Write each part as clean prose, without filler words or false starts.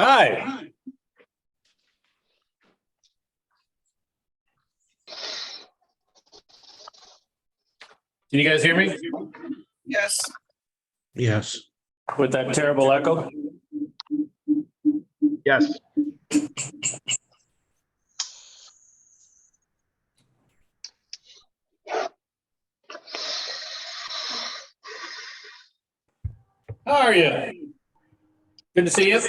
Hi. Can you guys hear me Yes. Yes. with that terrible echo? Yes. How are you? Good to see you.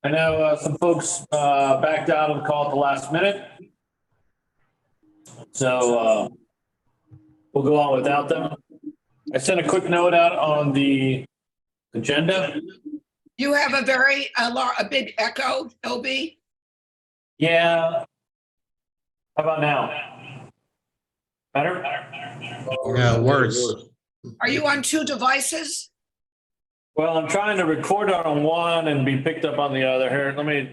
I know some folks backed out of the call at the last minute. So we'll go on without them. I sent a quick note out on the agenda. You have a big echo, LB. Yeah. How about now? Better? No, worse. Are you on two devices? Well, I'm trying to record on one and be picked up on the other. Here, let me.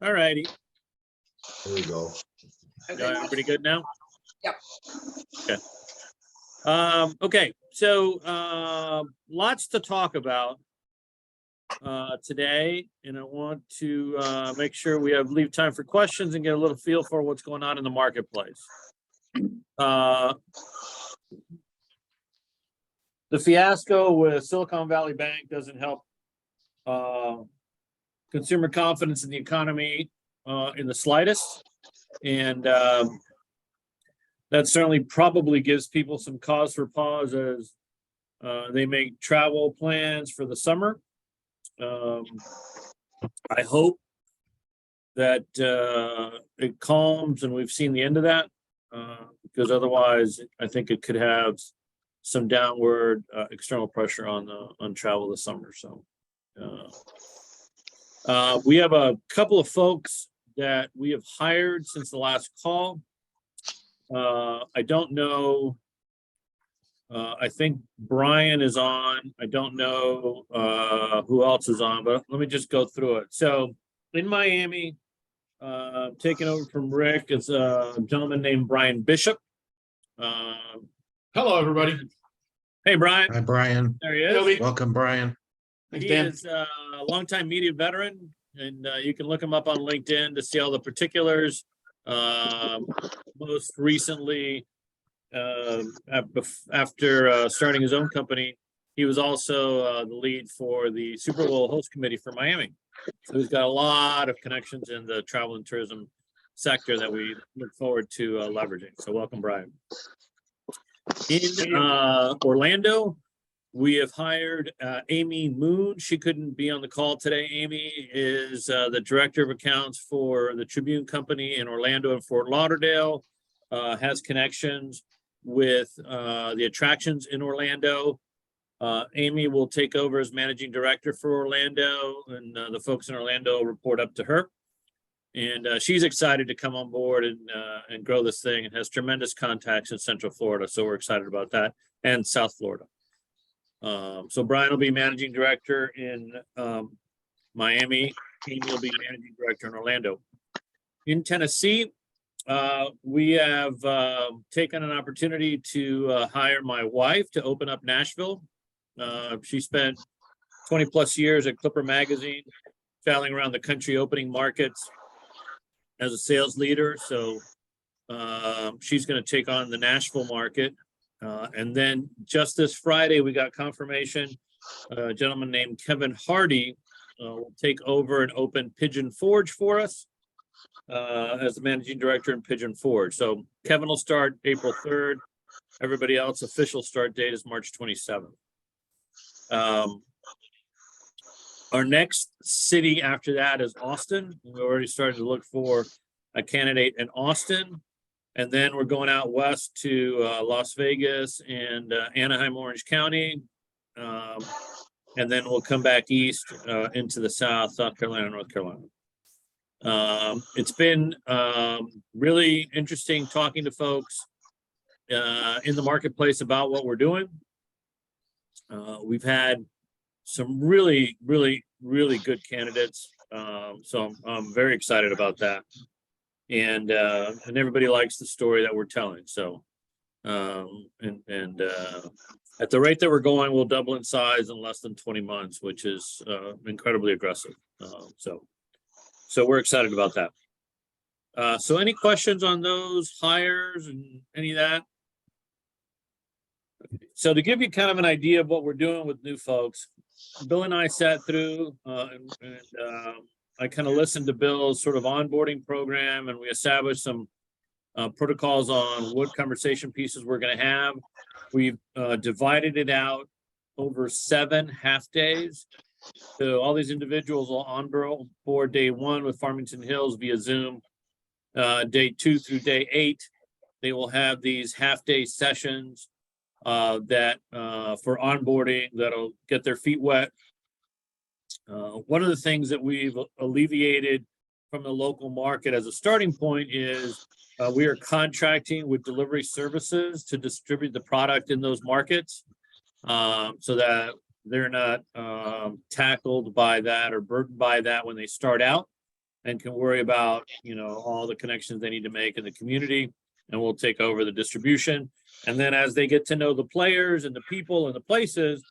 All righty. There we go. Pretty good now? Yep. Okay. Okay, so lots to talk about today, and I want to make sure we leave time for questions and get a little feel for what's going on in the marketplace. The fiasco with Silicon Valley Bank doesn't help consumer confidence in the economy in the slightest, and that certainly probably gives people some cause for pause as they make travel plans for the summer. I hope that it calms and we've seen the end of that, because otherwise I think it could have some downward external pressure on travel this summer. So we have a couple of folks that we have hired since the last call. I don't know. I think Brian is on. I don't know who else is on, but let me just go through it. So in Miami, taking over from Rick is a gentleman named Brian Bishop. Hello, everybody. Hey, Brian. Hi, Brian. There he is. Welcome, Brian. He is a longtime media veteran, and you can look him up on LinkedIn to see all the particulars. Most recently, after starting his own company, he was also the lead for the Super Bowl host committee for Miami. So he's got a lot of connections in the travel and tourism sector that we look forward to leveraging. So welcome, Brian. In Orlando, we have hired Amy Moon. She couldn't be on the call today. Amy is the director of accounts for the Tribune Company in Orlando and Fort Lauderdale, has connections with the attractions in Orlando. Amy will take over as managing director for Orlando, and the folks in Orlando report up to her. And she's excited to come on board and grow this thing, and has tremendous contacts in Central Florida. So we're excited about that, and South Florida. So Brian will be managing director in Miami. Amy will be managing director in Orlando. In Tennessee, we have taken an opportunity to hire my wife to open up Nashville. She spent 20 plus years at Clipper Magazine, traveling around the country opening markets as a sales leader. So she's going to take on the Nashville market. And then just this Friday, we got confirmation, a gentleman named Kevin Hardy will take over and open Pigeon Forge for us as the managing director in Pigeon Forge. So Kevin will start April 3rd. Everybody else official start date is March 27th. Our next city after that is Austin. We already started to look for a candidate in Austin. And then we're going out west to Las Vegas and Anaheim, Orange County. And then we'll come back east into the South Carolina, North Carolina. It's been really interesting talking to folks in the marketplace about what we're doing. We've had some really good candidates. So I'm very excited about that. And everybody likes the story that we're telling. So, at the rate that we're going, we'll double in size in less than 20 months, which is incredibly aggressive. So we're excited about that. So any questions on those hires and any of that? So to give you kind of an idea of what we're doing with new folks, Bill and I sat through and I kind of listened to Bill's sort of onboarding program, and we established some protocols on what conversation pieces we're going to have. We've divided it out over 7 half days. So all these individuals will onboard day 1 with Farmington Hills via Zoom. Day 2 through day 8, they will have these half-day sessions that for onboarding that'll get their feet wet. One of the things that we've alleviated from the local market as a starting point is we are contracting with delivery services to distribute the product in those markets so that they're not tackled by that or burdened by that when they start out, and can worry about, all the connections they need to make in the community, and we'll take over the distribution. And then as they get to know the players and the people and the places,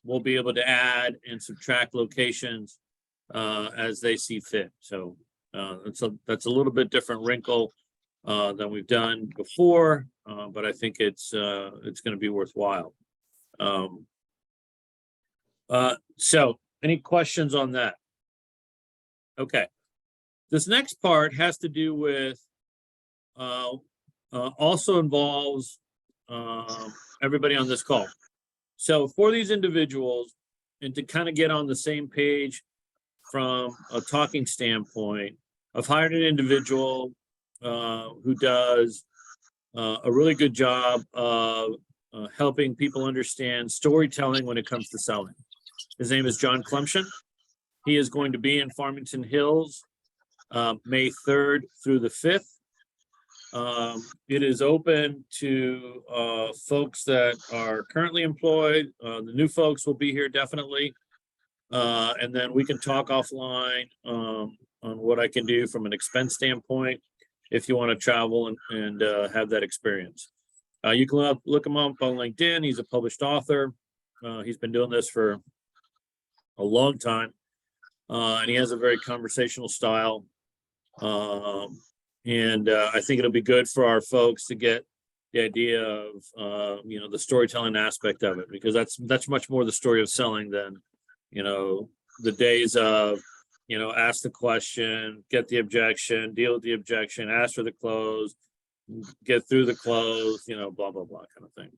we'll be able to add and subtract locations as they see fit. So that's a little bit different wrinkle than we've done before, but I think it's going to be worthwhile. So any questions on that? Okay. This next part has to do with, also involves everybody on this call. So for these individuals, and to kind of get on the same page from a talking standpoint, I've hired an individual who does a really good job of helping people understand storytelling when it comes to selling. His name is John Clemson. He is going to be in Farmington Hills May 3rd through the 5th. It is open to folks that are currently employed. The new folks will be here definitely. And then we can talk offline on what I can do from an expense standpoint if you want to travel and have that experience. You can look him up on LinkedIn. He's a published author. He's been doing this for a long time. And he has a very conversational style. And I think it'll be good for our folks to get the idea of, the storytelling aspect of it, because that's much more the story of selling than, the days of, ask the question, get the objection, deal with the objection, ask for the close, get through the close, blah, blah, blah kind of thing.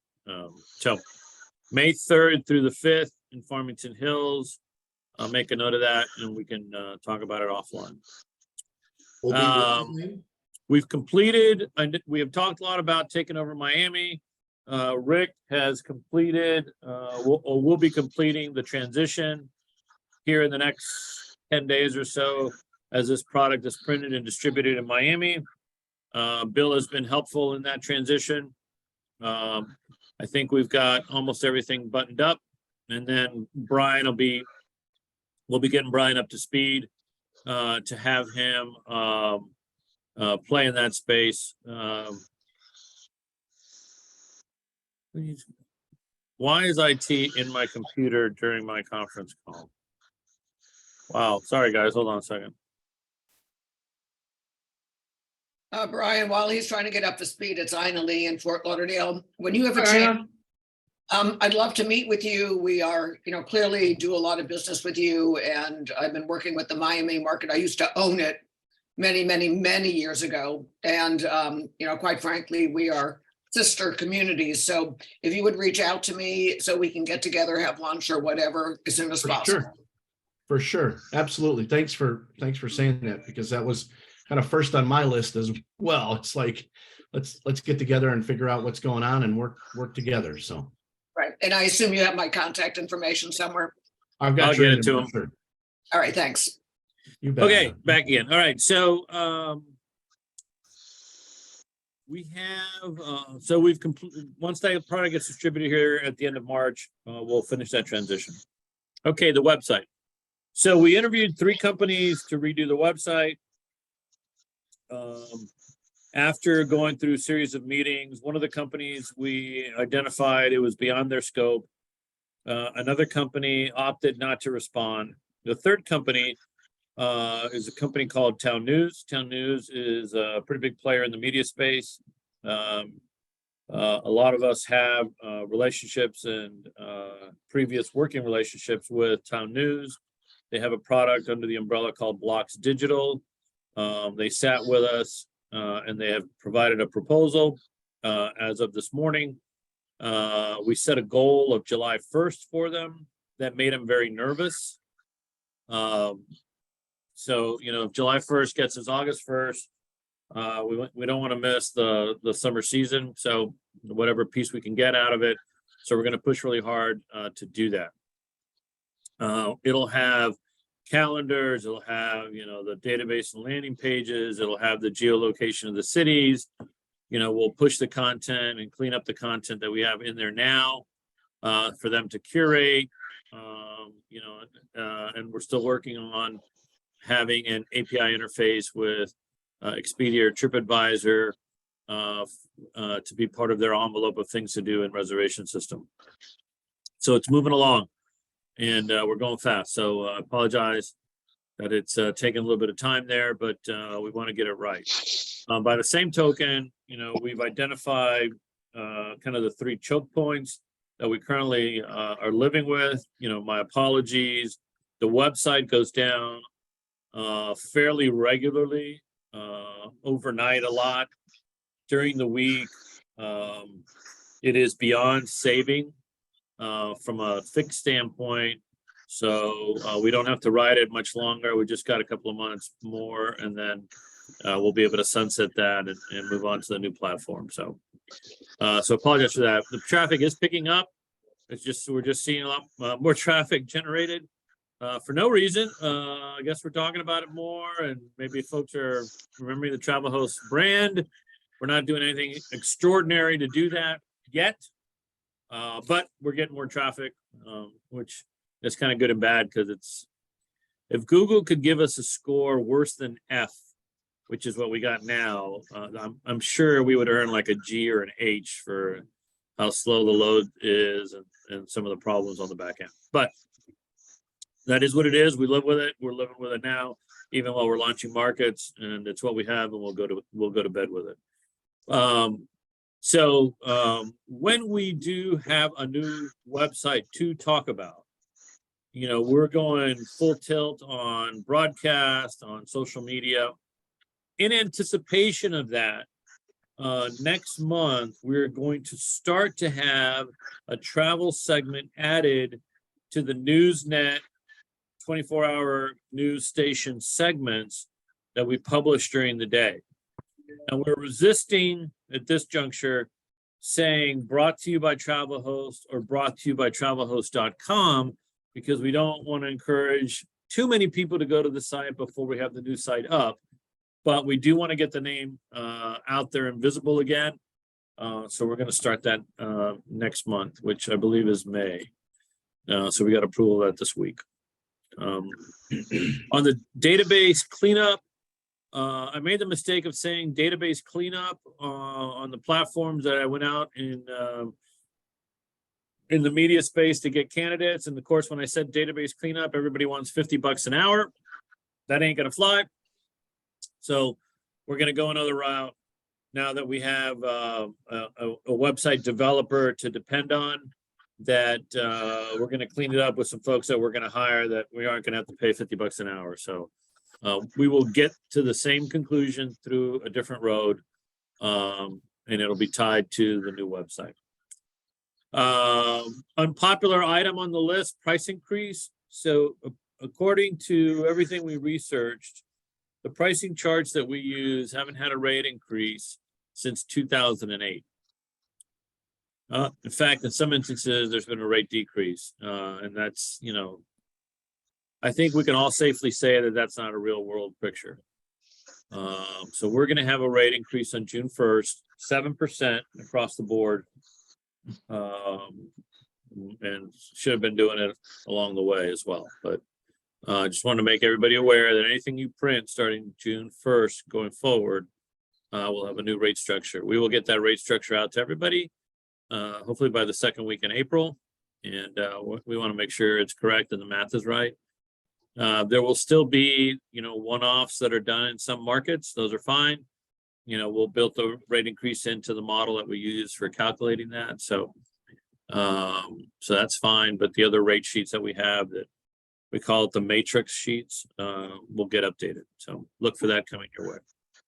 So May 3rd through the 5th in Farmington Hills. I'll make a note of that and we can talk about it offline. We've completed, and we have talked a lot about taking over Miami. Rick has completed, we'll be completing the transition here in the next 10 days or so as this product is printed and distributed in Miami. Bill has been helpful in that transition. I think we've got almost everything buttoned up, and then we'll be getting Brian up to speed to have him play in that space. Why is IT in my computer during my conference call? Wow, sorry guys, hold on a second. Brian, while he's trying to get up to speed, it's Ina Lee in Fort Lauderdale. When you have a chance, I'd love to meet with you. We are, clearly do a lot of business with you, and I've been working with the Miami market. I used to own it many, many, many years ago. And, quite frankly, we are sister communities. So if you would reach out to me so we can get together, have lunch or whatever as soon as possible. For sure. Absolutely. Thanks for saying that, because that was kind of first on my list as well. It's like, let's get together and figure out what's going on and work together. So. Right. And I assume you have my contact information somewhere. I'll get it to him. Sure. All right. Thanks. You bet. Okay, back again. All right. So we have, we've completed, once that product gets distributed here at the end of March, we'll finish that transition. Okay, the website. So we interviewed 3 companies to redo the website. After going through a series of meetings, one of the companies we identified, it was beyond their scope. Another company opted not to respond. The third company is a company called Town News. Town News is a pretty big player in the media space. A lot of us have relationships and previous working relationships with Town News. They have a product under the umbrella called Blocks Digital. They sat with us and they have provided a proposal as of this morning. We set a goal of July 1st for them. That made them very nervous. So, you know, if July 1st gets us August 1st, we don't want to miss the summer season. So whatever piece we can get out of it. So we're going to push really hard to do that. It'll have calendars, it'll have, you know, the database and landing pages, it'll have the geolocation of the cities. You know, we'll push the content and clean up the content that we have in there now for them to curate. You know, and we're still working on having an API interface with Expedia or TripAdvisor to be part of their envelope of things to do in reservation system. So it's moving along and we're going fast. So I apologize that it's taken a little bit of time there, but we want to get it right. By the same token, you know, we've identified kind of the 3 choke points that we currently are living with. You know, my apologies. The website goes down fairly regularly, overnight a lot. During the week, it is beyond saving from a fixed standpoint. So we don't have to ride it much longer. We just got a couple of months more and then we'll be able to sunset that and move on to the new platform. So apologize for that. The traffic is picking up. It's just, we're just seeing a lot more traffic generated for no reason. I guess we're talking about it more and maybe folks are remembering the Travel Host brand. We're not doing anything extraordinary to do that yet, but we're getting more traffic, which is kind of good and bad because it's, if Google could give us a score worse than F, which is what we got now, I'm sure we would earn like a G or an H for how slow the load is and some of the problems on the back end. But that is what it is. We live with it. We're living with it now, even while we're launching markets, and it's what we have, and we'll go to bed with it. When we do have a new website to talk about, you know, we're going full tilt on broadcast, on social media. In anticipation of that, next month, we're going to start to have a travel segment added to the Newsnet 24-hour news station segments that we publish during the day. And we're resisting at this juncture saying brought to you by Travel Host or brought to you by travelhost.com because we don't want to encourage too many people to go to the site before we have the new site up. But we do want to get the name out there and visible again. So we're going to start that next month, which I believe is May. So we got approval of that this week. On the database cleanup, I made the mistake of saying database cleanup on the platforms that I went out in the media space to get candidates. And of course, when I said database cleanup, everybody wants $50 an hour. That ain't gonna fly. So we're gonna go another route now that we have a website developer to depend on. That we're going to clean it up with some folks that we're going to hire that we aren't going to have to pay $50 an hour. So we will get to the same conclusion through a different road, and it'll be tied to the new website. Unpopular item on the list, price increase. So according to everything we researched, the pricing charts that we use haven't had a rate increase since 2008. In fact, in some instances, there's been a rate decrease, and that's, you know, I think we can all safely say that that's not a real world picture. So we're going to have a rate increase on June 1st, 7% across the board, and should have been doing it along the way as well. But Just want to make everybody aware that anything you print starting June 1st going forward, we'll have a new rate structure. We will get that rate structure out to everybody, hopefully by the second week in April. And we want to make sure it's correct and the math is right. There will still be, one-offs that are done in some markets. Those are fine. We'll build the rate increase into the model that we use for calculating that. So that's fine. But the other rate sheets that we have, that we call it the matrix sheets, will get updated. So look for that coming your way.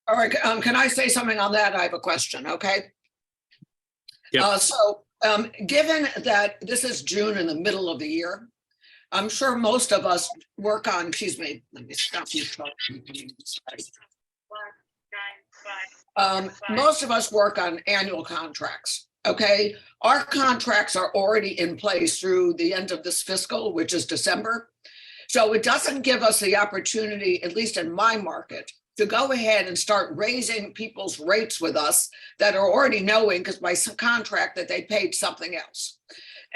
All right, can I say something on that? I have a question, okay? Yep. Given that this is June in the middle of the year, I'm sure most of us work on, excuse me, let me stop you. Most of us work on annual contracts, okay? Our contracts are already in place through the end of this fiscal, which is December. So it doesn't give us the opportunity, at least in my market, to go ahead and start raising people's rates with us that are already knowing, because by some contract, that they paid something else.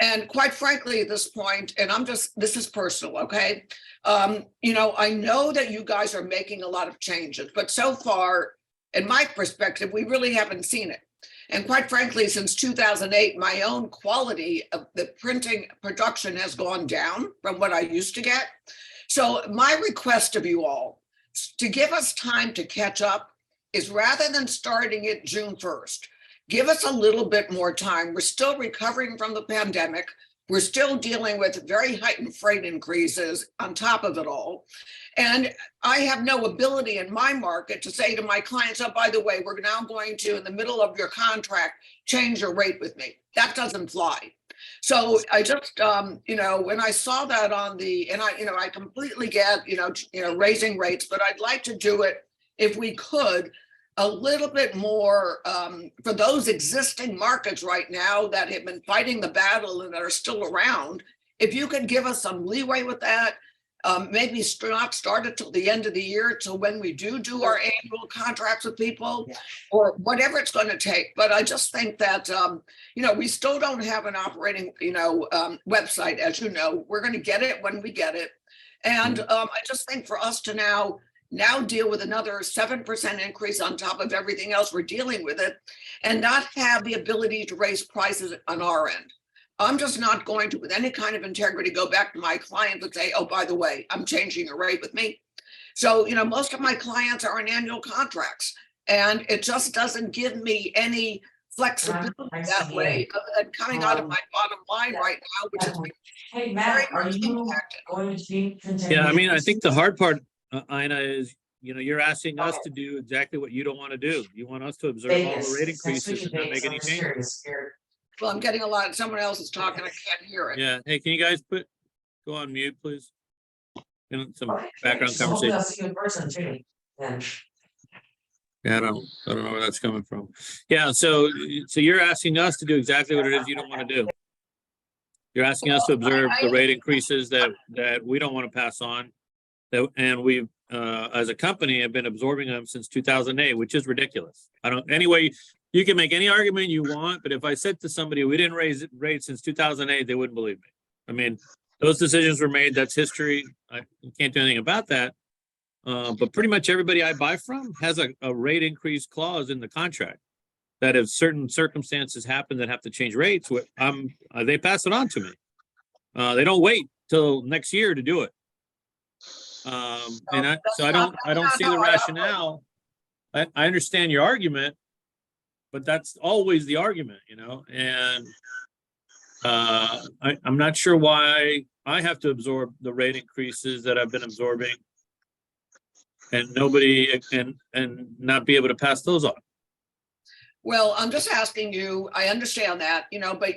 And quite frankly, at this point, and this is personal, okay? I know that you guys are making a lot of changes, but so far, in my perspective, we really haven't seen it. And quite frankly, since 2008, my own quality of the printing production has gone down from what I used to get. So my request of you all, to give us time to catch up, is rather than starting it June 1st, give us a little bit more time. We're still recovering from the pandemic. We're still dealing with very heightened freight increases on top of it all. And I have no ability in my market to say to my clients, oh, by the way, we're now going to, in the middle of your contract, change your rate with me. That doesn't fly. So I just, when I saw that on the, and I completely get, raising rates, but I'd like to do it, if we could, a little bit more for those existing markets right now that have been fighting the battle and that are still around. If you could give us some leeway with that, maybe not start it till the end of the year, till when we do our annual contracts with people, or whatever it's going to take. But I just think that, we still don't have an operating, website, as you know. We're going to get it when we get it. And I just think for us to now deal with another 7% increase on top of everything else we're dealing with it, and not have the ability to raise prices on our end. I'm just not going to, with any kind of integrity, go back to my client and say, oh, by the way, I'm changing your rate with me. So, most of my clients are on annual contracts, and it just doesn't give me any flexibility that way, other than coming out of my bottom line right now, which is Hey, Matt, are much you impacted. going to be? Yeah, I think the hard part, Ina, is, you're asking us to do exactly what you don't want to do. You want us to observe all the rate increases and not make any changes. Well, I'm getting someone else is talking, I can't hear it. Yeah. Hey, can you guys go on mute, please? Some background conversation. Yeah, I don't know where that's coming from. Yeah, so you're asking us to do exactly what it is you don't want to do. You're asking us to observe the rate increases that we don't want to pass on. And we've, as a company, have been absorbing them since 2008, which is ridiculous. Anyway, you can make any argument you want, but if I said to somebody, we didn't raise rates since 2008, they wouldn't believe me. I mean, those decisions were made. That's history. I can't do anything about that. But pretty much everybody I buy from has a rate increase clause in the contract, that if certain circumstances happen that have to change rates, they pass it on to me. They don't wait till next year to do it. I don't see the rationale. I understand your argument, but that's always the argument, and I'm not sure why I have to absorb the rate increases that I've been absorbing, and nobody and not be able to pass those on. Well, I'm just asking you, I understand that, but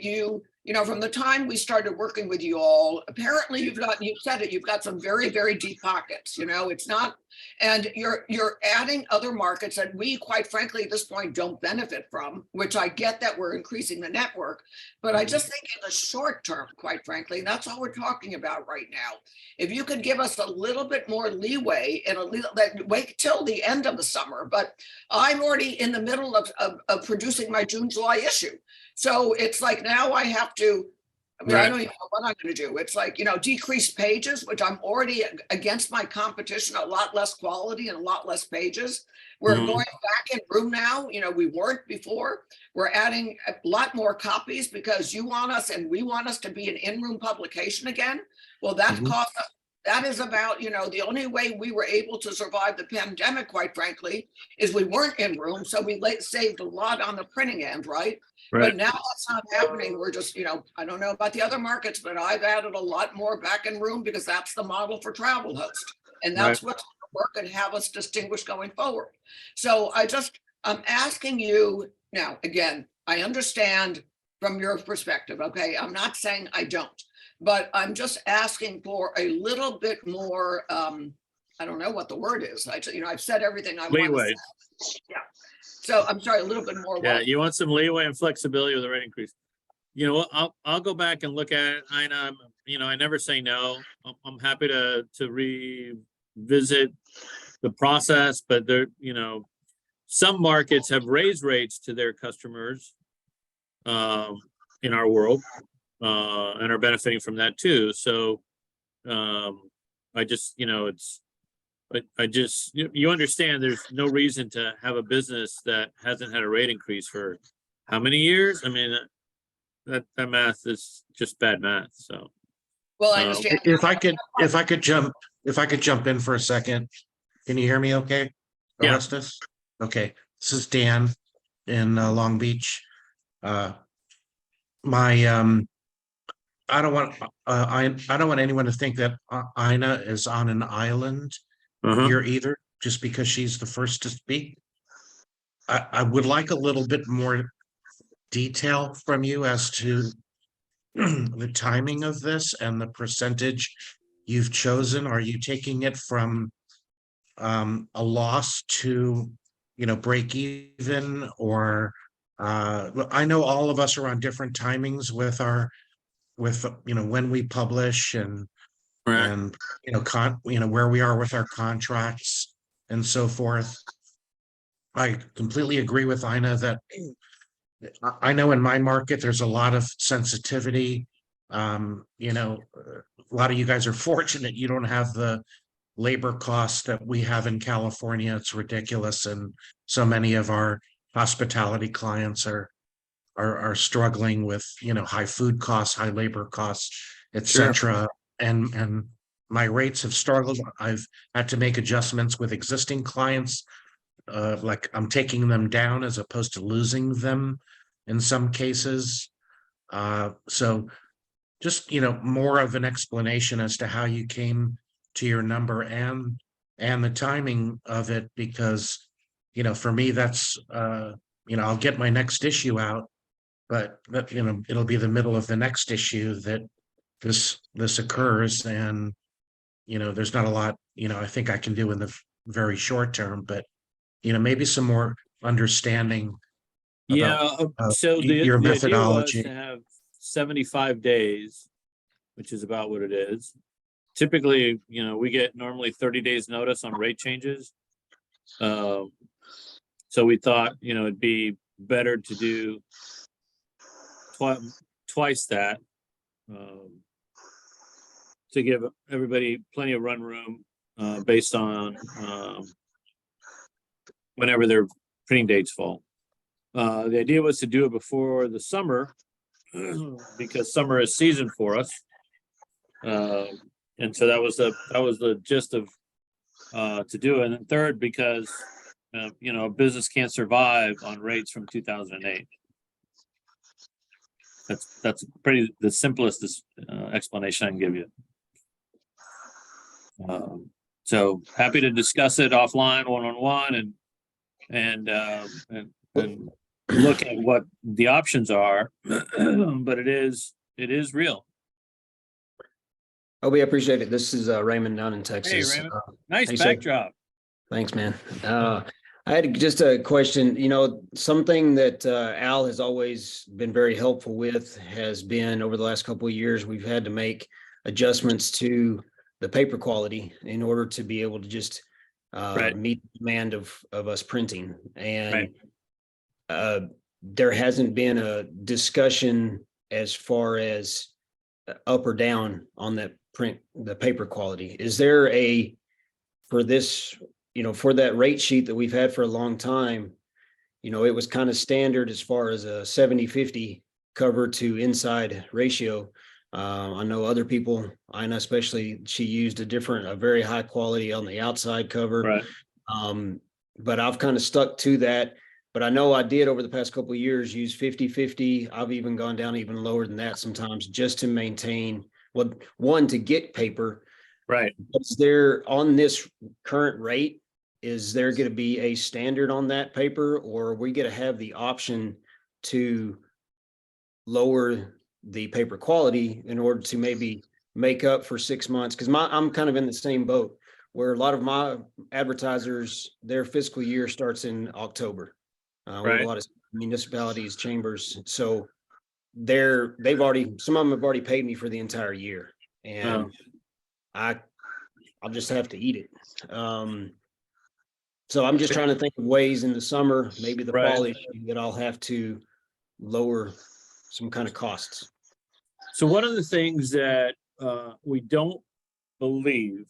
from the time we started working with you all, apparently you've said it, you've got some very, very deep pockets, it's not, and you're adding other markets that we, quite frankly, at this point don't benefit from, which I get that we're increasing the network, but I just think in the short term, quite frankly, that's all we're talking about right now. If you could give us a little bit more leeway and wait till the end of the summer, but I'm already in the middle of producing my June, July issue. So it's like now I have to I mean, I Right. don't even know what I'm gonna do. It's like, decreased pages, which I'm already against my competition, a lot less quality and a lot less pages. We're Mhm. going back in room now, we weren't before. We're adding a lot more copies because you want us and we want us to be an in-room publication again. Well, that Mhm. cost us. That is about, the only way we were able to survive the pandemic, quite frankly, is we weren't in room. So we saved a lot on the printing end, right? Right. But now that's not happening. We're just, I don't know about the other markets, but I've added a lot more back in room because that's the model for Travel Host. And that's what's gonna work and have us distinguished going forward. So I'm asking you now, again, I understand from your perspective, okay? I'm not saying I don't, but I'm just asking for a little bit more, I don't know what the word is. I've said everything I want to Leeway. say. Yeah. So I'm sorry, a little bit more. Yeah, what? you want some leeway and flexibility with the rate increase. You know, what, I'll go back and look at it. I never say no. I'm happy to revisit the process, but some markets have raised rates to their customers in our world and are benefiting from that too. So I just, you understand there's no reason to have a business that hasn't had a rate increase for how many years? I mean, that math is just bad math. So, Well, I understand. If I could jump in for a second. Can you hear me okay? Yeah. Orestes? Okay, this is Dan in Long Beach. I don't want I don't want anyone to think that Ina is on an island uh-huh. here either, just because she's the first to speak. I would like a little bit more detail from you as to the timing of this and the percentage you've chosen. Are you taking it from a loss to, break even, or I know all of us are on different timings with when we publish and Right. where we are with our contracts and so forth. I completely agree with Ina that I know in my market, there's a lot of sensitivity. A lot of you guys are fortunate you don't have the labor costs that we have in California. It's ridiculous. And so many of our hospitality clients are struggling with, high food costs, high labor costs, et cetera. And my rates have struggled. I've had to make adjustments with existing clients. Like I'm taking them down as opposed to losing them in some cases. So just, more of an explanation as to how you came to your number and the timing of it, because, for me, that's, I'll get my next issue out, but that, it'll be the middle of the next issue that this occurs. And, there's not a lot, I think I can do in the very short term, but, maybe some more understanding Yeah. So your the idea was methodology. to have 75 days, which is about what it is. Typically, we get normally 30 days notice on rate changes. So we thought, it'd be better to do twice that to give everybody plenty of run room based on whenever their printing dates fall. The idea was to do it before the summer because summer is season for us. And so that was the gist of to do it. And then third, because a business can't survive on rates from 2008. That's pretty the simplest explanation I can give you. So happy to discuss it offline, one-on-one, and look at what the options are. But it is real. Oh, we appreciate it. This is Raymond down in Texas. Raymond. Nice hey, sir. backdrop. Thanks, man. I had just a question. Something that Al has always been very helpful with has been over the last couple of years, we've had to make adjustments to the paper quality in order to be able to just meet the demand of us printing. And there hasn't been a discussion as far as up or down on that print, the paper quality. Is there a, for this, for that rate sheet that we've had for a long time, it was kind of standard as far as a 70-50 cover to inside ratio. I know other people, Ina especially, she used a very high quality on the outside cover. Right. But I've kind of stuck to that. But I know I did over the past couple of years use 50-50. I've even gone down even lower than that sometimes just to maintain, well, one, to get paper. Right. Is there, on this current rate, is there going to be a standard on that paper, or are we going to have the option to lower the paper quality in order to maybe make up for 6 months? Because I'm kind of in the same boat where a lot of my advertisers, their fiscal year starts in October. We have Right. a lot of municipalities, chambers, so they've already, some of them have already paid me for the entire year, and I'll just have to eat it. So I'm just trying to think of ways in the summer, maybe the Right. fall issue, that I'll have to lower some kind of costs. So one of the things that we don't believe,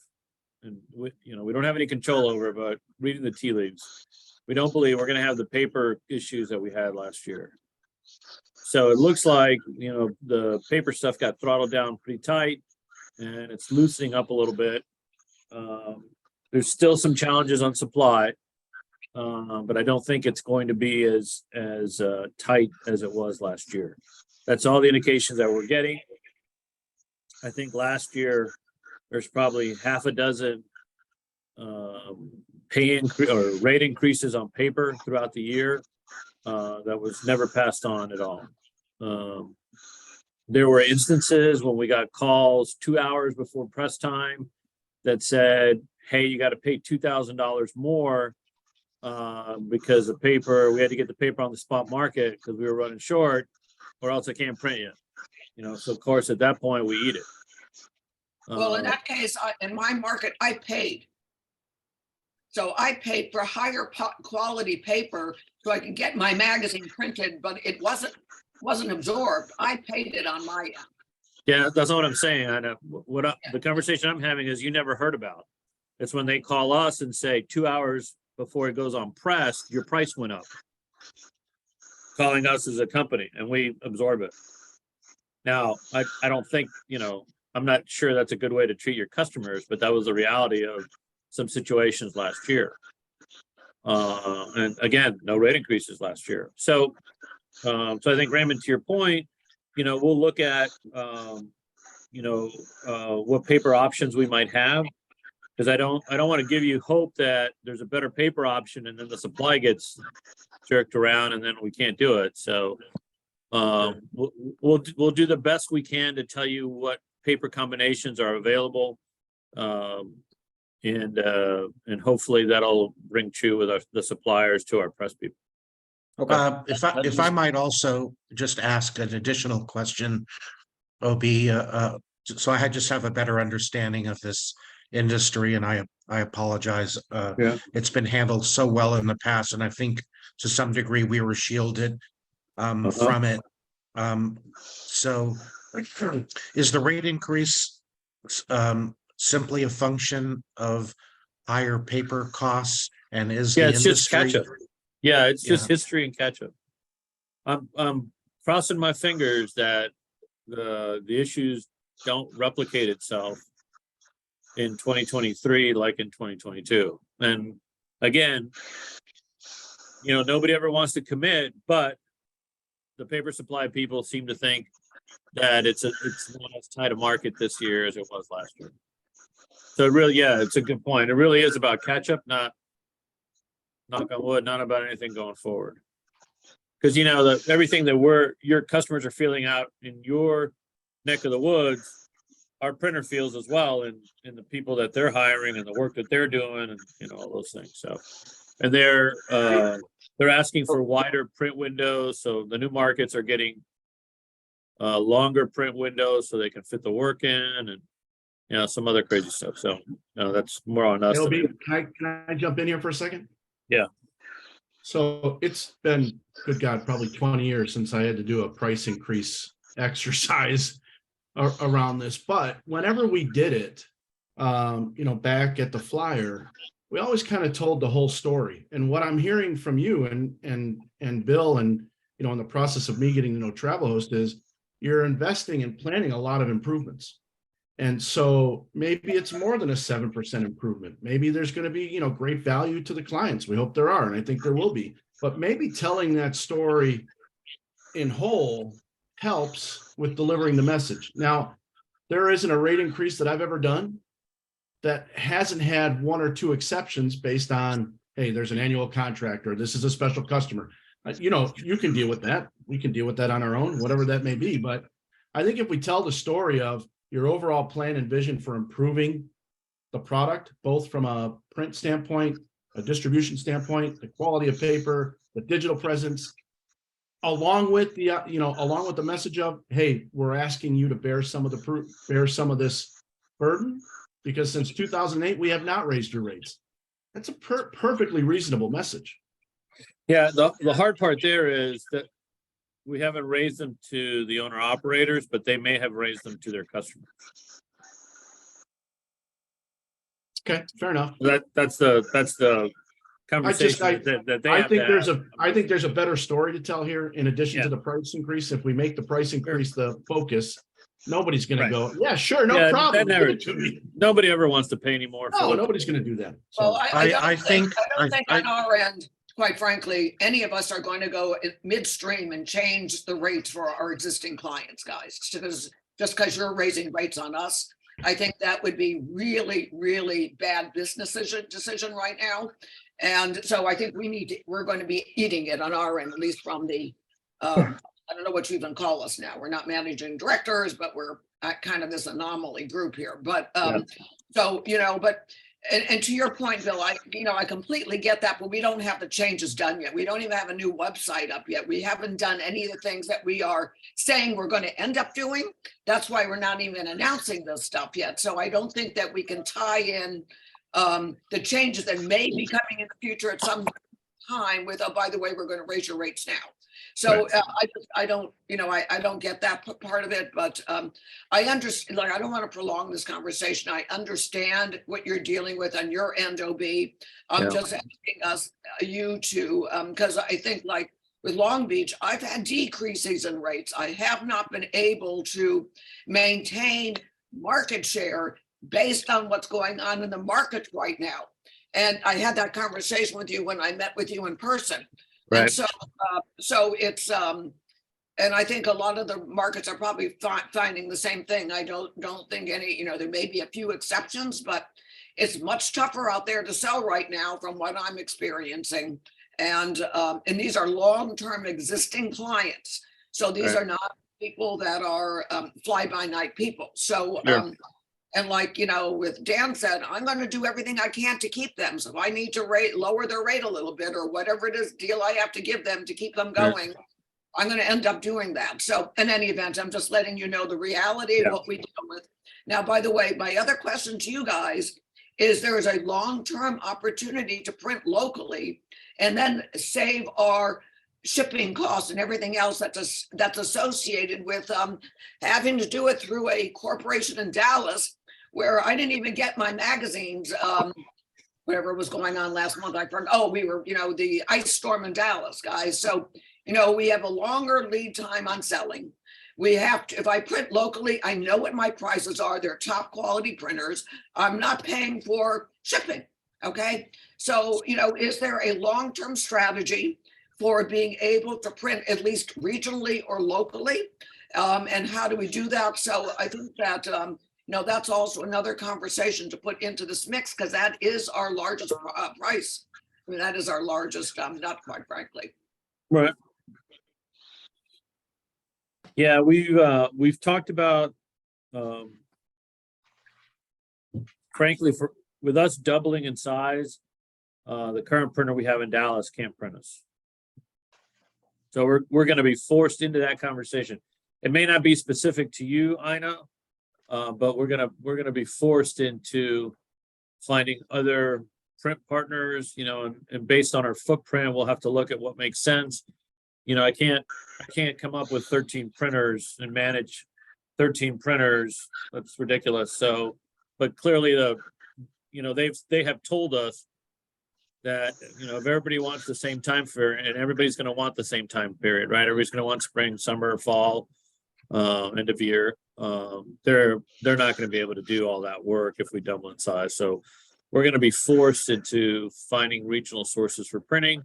and we don't have any control over, but reading the tea leaves, we don't believe we're going to have the paper issues that we had last year. So it looks like, the paper stuff got throttled down pretty tight, and it's loosening up a little bit. There's still some challenges on supply, but I don't think it's going to be as tight as it was last year. That's all the indications that we're getting. I think last year there's probably half a dozen rate increases on paper throughout the year that was never passed on at all. There were instances when we got calls 2 hours before press time that said, hey, you got to pay $2,000 more because the paper, we had to get the paper on the spot market because we were running short, or else I can't print you. So of course at that point we eat it. Well, in that case, in my market, I paid. So I paid for higher quality paper so I could get my magazine printed, but it wasn't absorbed. I paid it on my end. Yeah, that's what I'm saying. I know the conversation I'm having is you never heard about. It's when they call us and say 2 hours before it goes on press, your price went up. Calling us as a company, and we absorb it. Now, I don't think, I'm not sure that's a good way to treat your customers, but that was the reality of some situations last year. And again, no rate increases last year. So I think, Raymond, to your point, we'll look at, what paper options we might have, because I don't want to give you hope that there's a better paper option and then the supply gets jerked around and then we can't do it. So we'll do the best we can to tell you what paper combinations are available, and hopefully that'll ring true with the suppliers to our press people. Okay. If I might also just ask an additional question, OB, so I just have a better understanding of this industry, and I apologize. Yeah. It's been handled so well in the past, and I think to some degree we were shielded from it. So is the rate increase simply a function of higher paper costs, and is the it's just industry? catch up. Yeah, it's just history and catch up. I'm crossing my fingers that the issues don't replicate itself in 2023 like in 2022. And again, nobody ever wants to commit, but the paper supply people seem to think that it's not as tight a market this year as it was last year. So really, it's a good point. It really is about catch up, not, knock on wood, not about anything going forward. Because everything that your customers are feeling out in your neck of the woods, our printer feels as well, and the people that they're hiring and the work that they're doing, and all those things. So, and they're asking for wider print windows, so the new markets are getting longer print windows so they can fit the work in, and some other crazy stuff. So that's more on us. LB, can I jump in here for a second? Yeah. So it's been, good God, probably 20 years since I had to do a price increase exercise around this, but whenever we did it, back at the Flyer, we always kind of told the whole story. And what I'm hearing from you and Bill, and in the process of me getting to know Travel Host, is you're investing and planning a lot of improvements. And so maybe it's more than a 7% improvement. Maybe there's going to be, great value to the clients. We hope there are, and I think there will be. But maybe telling that story in whole helps with delivering the message. Now, there isn't a rate increase that I've ever done that hasn't had one or two exceptions based on, hey, there's an annual contract, or this is a special customer. You can deal with that. We can deal with that on our own, whatever that may be. But I think if we tell the story of your overall plan and vision for improving the product, both from a print standpoint, a distribution standpoint, the quality of paper, the digital presence, along with the message of, hey, we're asking you to bear some of this burden, because since 2008, we have not raised your rates. That's a perfectly reasonable message. Yeah, the hard part there is that we haven't raised them to the owner operators, but they may have raised them to their customers. Okay, fair enough. That's the conversation that they have to have. I think there's a better story to tell here in addition to the price increase. If we make the price increase the focus, nobody's going to go, yeah, sure, no problem. Give it to me. Nobody ever wants to pay any more. No, nobody's going to do that. So, Well, I don't think on our end, quite frankly, any of us are going to go midstream and change the rates for our existing clients, guys. Just because you're raising rates on us, I think that would be really, really bad business decision right now. And so I think we're going to be eating it on our end, at least from the, I don't know what you even call us now. We're not managing directors, but we're kind of this anomaly group here. But so, and to your point, Bill, I completely get that, but we don't have the changes done yet. We don't even have a new website up yet. We haven't done any of the things that we are saying we're going to end up doing. That's why we're not even announcing this stuff yet. So I don't think that we can tie in the changes that may be coming in the future at some time with, oh, by the way, we're going to raise your rates now. So I don't get that part of it, but I understand, I don't want to prolong this conversation. I understand what you're dealing with on your end, OB. I'm just asking you to, because I think with Long Beach, I've had decreases in rates. I have not been able to maintain market share based on what's going on in the market right now. And I had that conversation with you when I met with you in person. Right. And so it's, and I think a lot of the markets are probably finding the same thing. I don't think any, there may be a few exceptions, but it's much tougher out there to sell right now from what I'm experiencing. And these are long-term existing clients. So these are not people that are fly-by-night people. So, and with Dan said, I'm going to do everything I can to keep them. So if I need to lower their rate a little bit or whatever it is deal I have to give them to keep them going, I'm going to end up doing that. So in any event, I'm just letting you know the reality of what we deal with. Now, by the way, my other question to you guys is there is a long-term opportunity to print locally and then save our shipping costs and everything else that's associated with having to do it through a corporation in Dallas, where I didn't even get my magazines, whatever was going on last month. We were, the ice storm in Dallas, guys. So, we have a longer lead time on selling. We have to, if I print locally, I know what my prices are. They're top quality printers. I'm not paying for shipping. Okay. So, is there a long-term strategy for being able to print at least regionally or locally? And how do we do that? So I think that, that's also another conversation to put into this mix, because that is our largest price. I mean, that is our largest, not quite frankly. Right. Yeah, we've talked about, frankly, with us doubling in size, the current printer we have in Dallas can't print us. So we're going to be forced into that conversation. It may not be specific to you, Ina, but we're gonna be forced into finding other print partners, and based on our footprint, we'll have to look at what makes sense. I can't come up with 13 printers and manage 13 printers, that's ridiculous. So, but clearly they have told us that, if everybody wants the same time for, and everybody's gonna want the same time period, right? Everybody's gonna want spring, summer, fall, end of year. They're not gonna be able to do all that work if we double in size. So we're gonna be forced into finding regional sources for printing.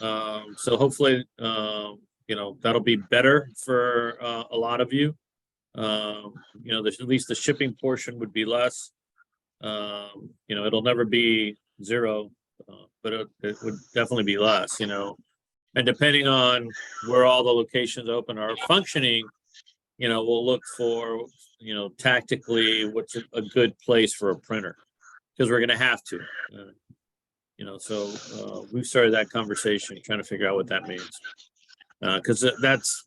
So hopefully, that'll be better for a lot of you. At least the shipping portion would be less. It'll never be zero, but it would definitely be less, and depending on where all the locations open are functioning, we'll look for, tactically what's a good place for a printer, because we're going to have to, so we've started that conversation trying to figure out what that means. Because that's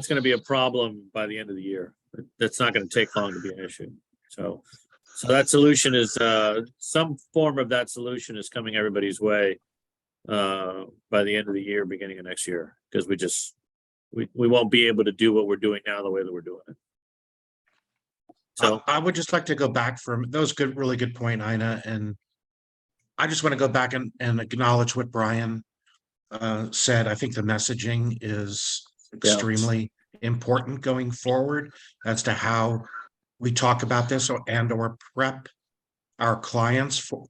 going to be a problem by the end of the year. That's not going to take long to be an issue. So that solution is, some form of that solution is coming everybody's way by the end of the year, beginning of next year, because we won't be able to do what we're doing now the way that we're doing it. So I would just like to go back from those really good point, Ina, and I just want to go back and acknowledge what Brian said. I think the messaging is extremely important going forward as to how we talk about this or prep our clients for,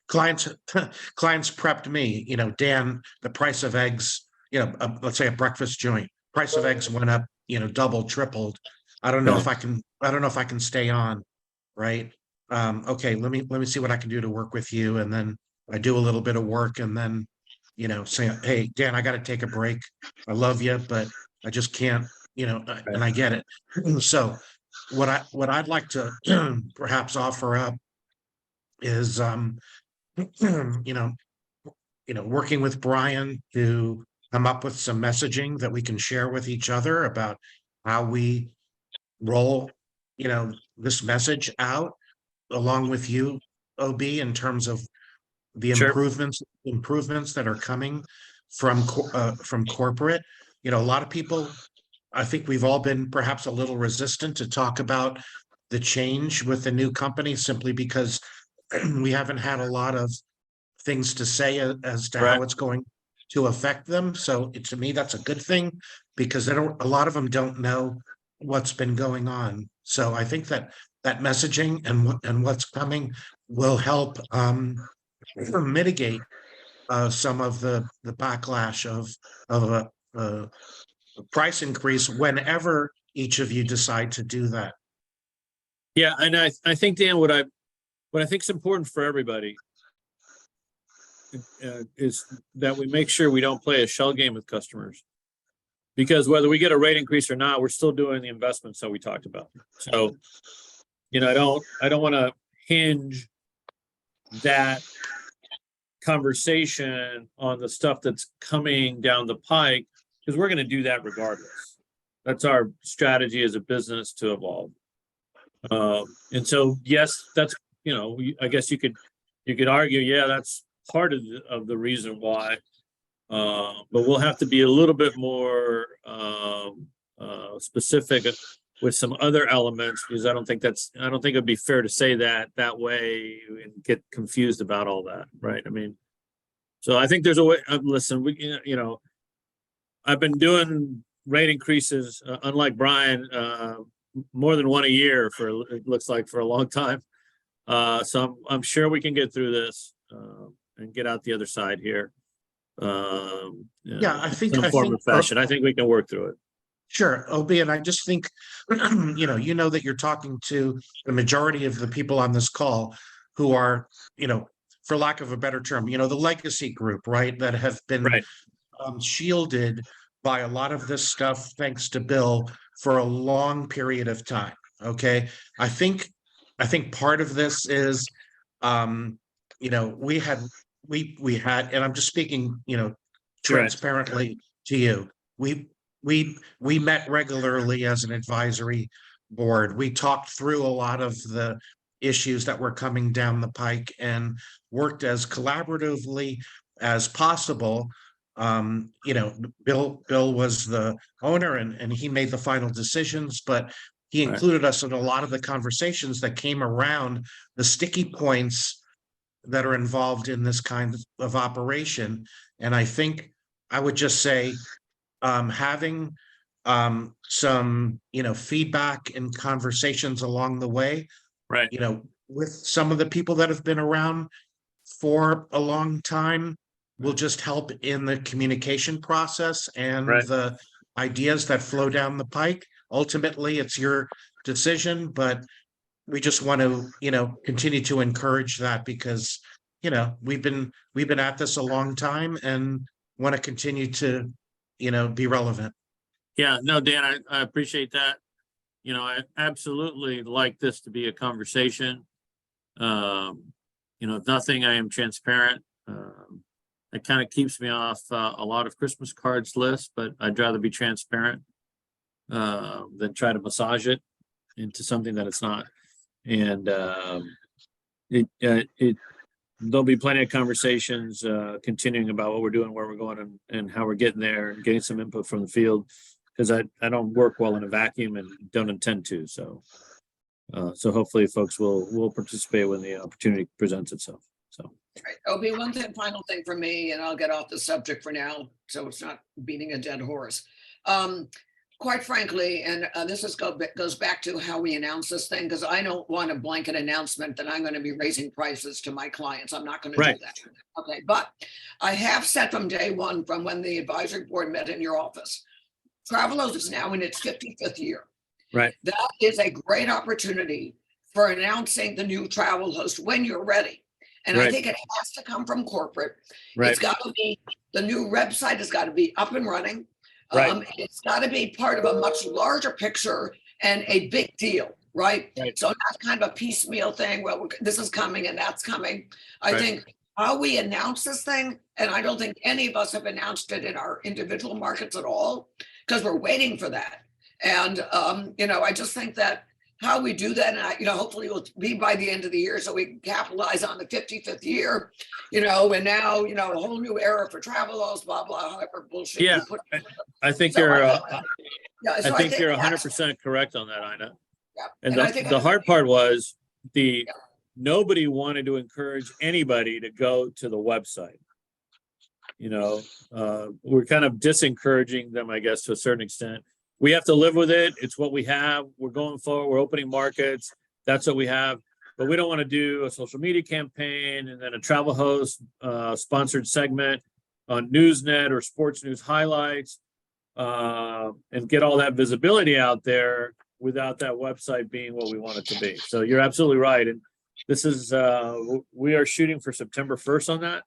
clients prepped me, Dan, the price of eggs, let's say a breakfast joint, price of eggs went up, double, tripled. I don't know if I can stay on, right? Okay, let me see what I can do to work with you. And then I do a little bit of work and then, say, hey, Dan, I got to take a break. I love you, but I just can't, and I get it. So what I'd like to perhaps offer up is, working with Brian to come up with some messaging that we can share with each other about how we roll, this message out along with you, OB, in terms of the Sure. improvements that are coming from corporate. A lot of people, I think we've all been perhaps a little resistant to talk about the change with the new company simply because we haven't had a lot of things to say as to how it's going to affect them. So to me, that's a good thing because a lot of them don't know what's been going on. So I think that messaging and what's coming will help mitigate some of the backlash of a price increase whenever each of you decide to do that. yeah, and I think, Dan, what I think is important for everybody is that we make sure we don't play a shell game with customers, because whether we get a rate increase or not, we're still doing the investments that we talked about. So, I don't want to hinge that conversation on the stuff that's coming down the pike, because we're going to do that regardless. That's our strategy as a business to evolve. And so, yes, that's, I guess you could argue, yeah, that's part of the reason why, but we'll have to be a little bit more specific with some other elements, because I don't think it'd be fair to say that way and get confused about all that, right? I mean, so I think there's a way. Listen, I've been doing rate increases, unlike Brian, more than one a year it looks like for a long time. So I'm sure we can get through this and get out the other side here. I think some form of fashion. I think we can work through it. Sure, OB, and I just think, that you're talking to the majority of the people on this call who are, for lack of a better term, the legacy group, right, that have been shielded by a lot of this stuff, thanks to Bill, for a long period of time. Okay, I think part of this is, we had, and I'm just speaking, transparently to you. We met regularly as an advisory board. We talked through a lot of the issues that were coming down the pike and worked as collaboratively as possible You know, Bill was the owner and he made the final decisions, but he Right. included us in a lot of the conversations that came around the sticky points that are involved in this kind of operation. And I think I would just say, having some, you know, feedback and conversations along the way, Right. you know, with some of the people that have been around for a long time will just help in the communication process and Right. the ideas that flow down the pike. Ultimately, it's your decision, but we just want to, you know, continue to encourage that because, you know, we've been at this a long time and want to continue to, you know, be relevant. Yeah, no, Dan, I appreciate that. You know, I absolutely like this to be a conversation. You know, if nothing, I am transparent. It kind of keeps me off a lot of Christmas cards lists, but I'd rather be transparent than try to massage it into something that it's not. And there'll be plenty of conversations continuing about what we're doing, where we're going, and how we're getting there, and getting some input from the field, because I don't work well in a vacuum and don't intend to. So hopefully folks will participate when the opportunity presents itself. So Right. Obi, final thing for me, and I'll get off the subject for now, so it's not beating a dead horse. Quite frankly, and this goes back to how we announce this thing, because I don't want a blanket announcement that I'm going to be raising prices to my clients. I'm not going to Right. do that. Okay, but I have said from day one, from when the advisory board met in your office, Travelers is now in its 55th year. right, That is a great opportunity for announcing the new travel host when you're ready. And I Right. think it has to come from corporate. right, It's got to be, the new website has got to be up and running. Right. It's got to be part of a much larger picture and a big deal, right? Right. So not kind of a piecemeal thing, well, this is coming and that's coming. I Right. think how we announce this thing, and I don't think any of us have announced it in our individual markets at all, because we're waiting for that. And, you know, I just think that how we do that, and I, you know, hopefully it will be by the end of the year so we can capitalize on the 55th year, you know, and now, you know, a whole new era for Travelos, blah, blah, however bullshit. Yeah. you put- I think So you're. Yeah, so I think you're that's- 100% correct on that, Ina. yeah, And I think the hard part was the Yeah. nobody wanted to encourage anybody to go to the website. You know, we're kind of disencouraging them, I guess, to a certain extent. We have to live with it. It's what we have. We're going forward. We're opening markets. That's what we have. But we don't want to do a social media campaign and then a travel host sponsored segment on Newsnet or sports news highlights and get all that visibility out there without that website being what we want it to be. So you're absolutely right. And this is, we are shooting for September 1st on that